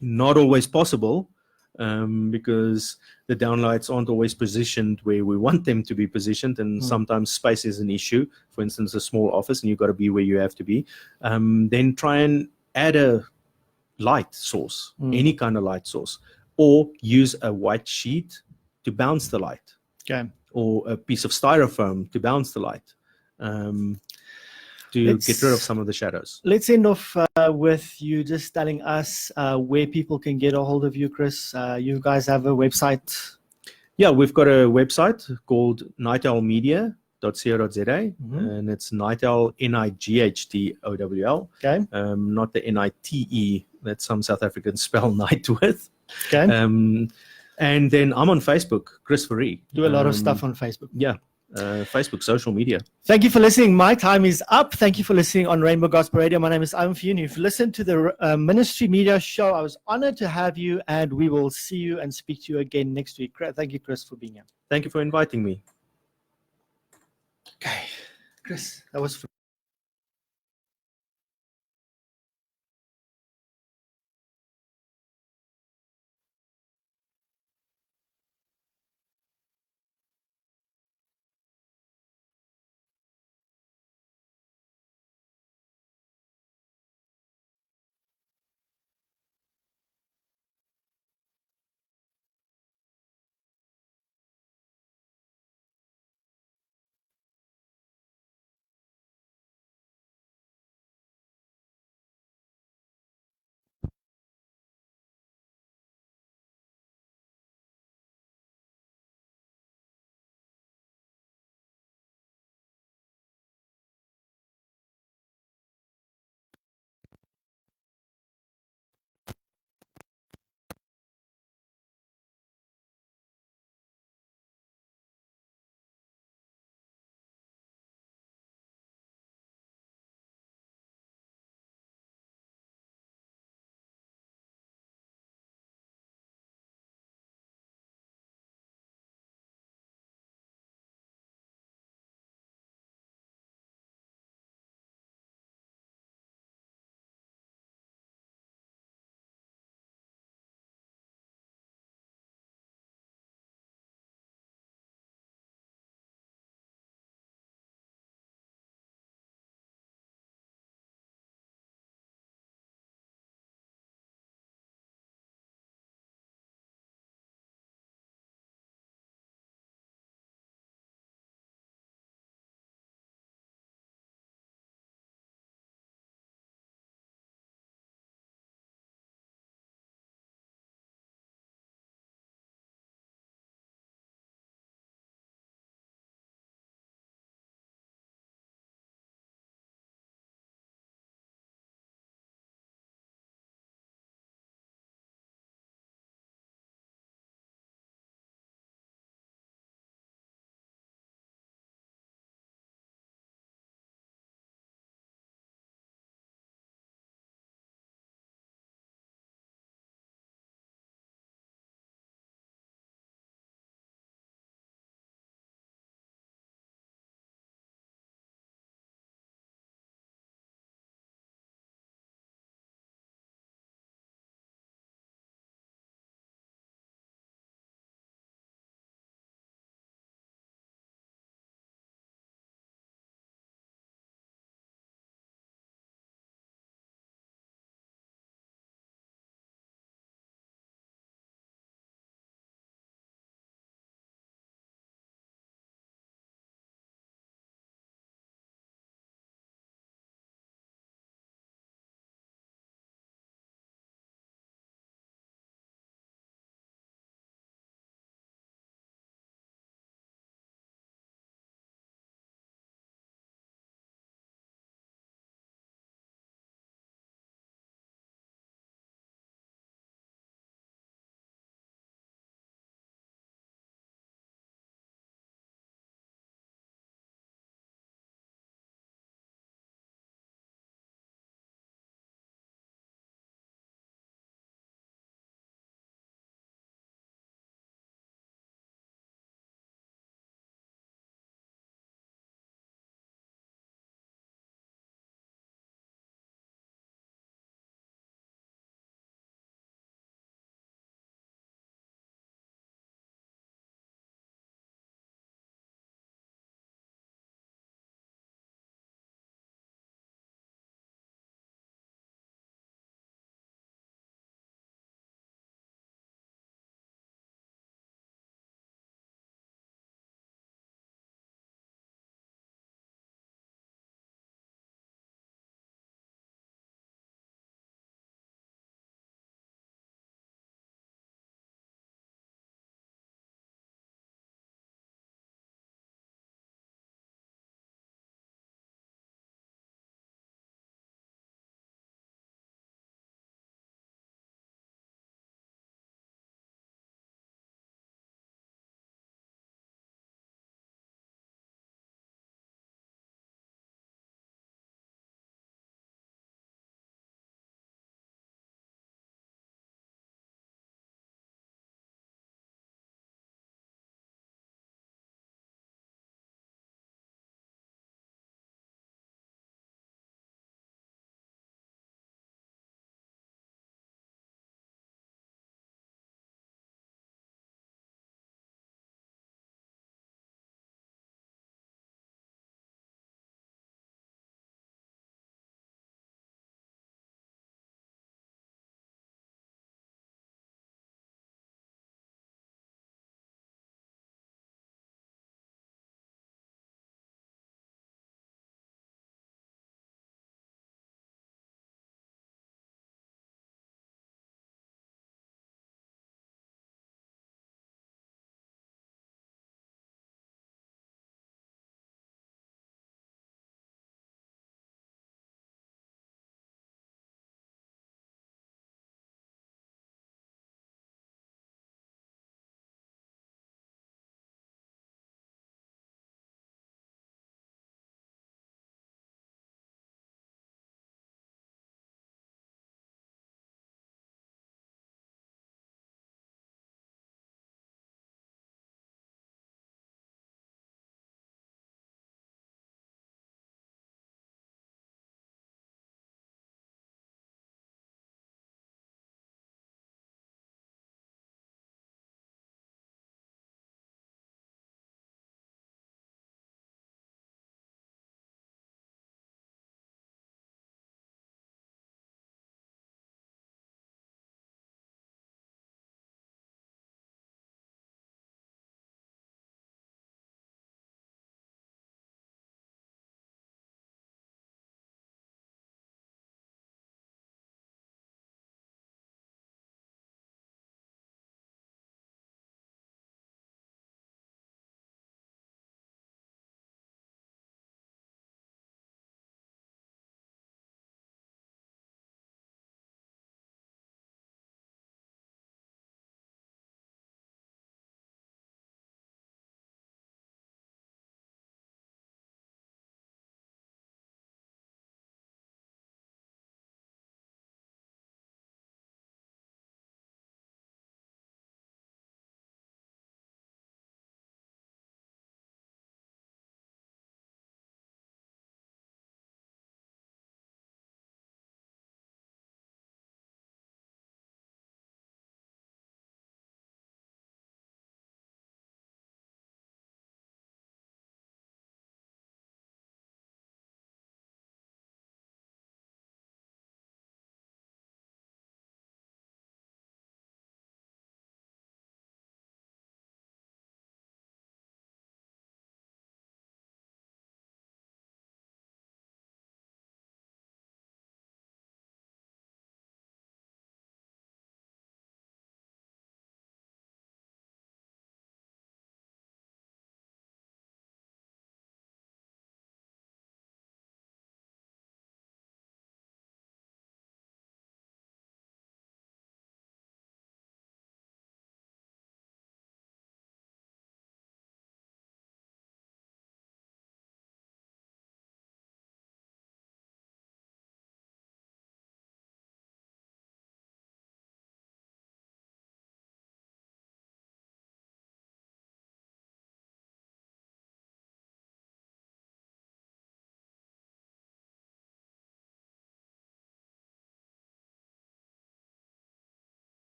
Not always possible, because the downlights aren't always positioned where we want them to be positioned, and sometimes space is an issue. For instance, a small office, and you've got to be where you have to be. Then try and add a light source, any kind of light source, or use a white sheet to bounce the light, or a piece of styrofoam to bounce the light. To get rid of some of the shadows. Let's end off with you just telling us where people can get a hold of you, Chris. You guys have a website? Yeah, we've got a website called nightowlmedia.co.za, and it's Nightowl, Nighthowl, not the NITE that some South Africans spell night with. And then I'm on Facebook, Chris Fourie. Do a lot of stuff on Facebook. Yeah, Facebook, social media. Thank you for listening. My time is up. Thank you for listening on Rainbow Gospel Radio. My name is Ivan Fiyuni. You've listened to the Ministry Media Show. I was honored to have you, and we will see you and speak to you again next week. Thank you, Chris, for being here. Thank you for inviting me. Okay, Chris, that was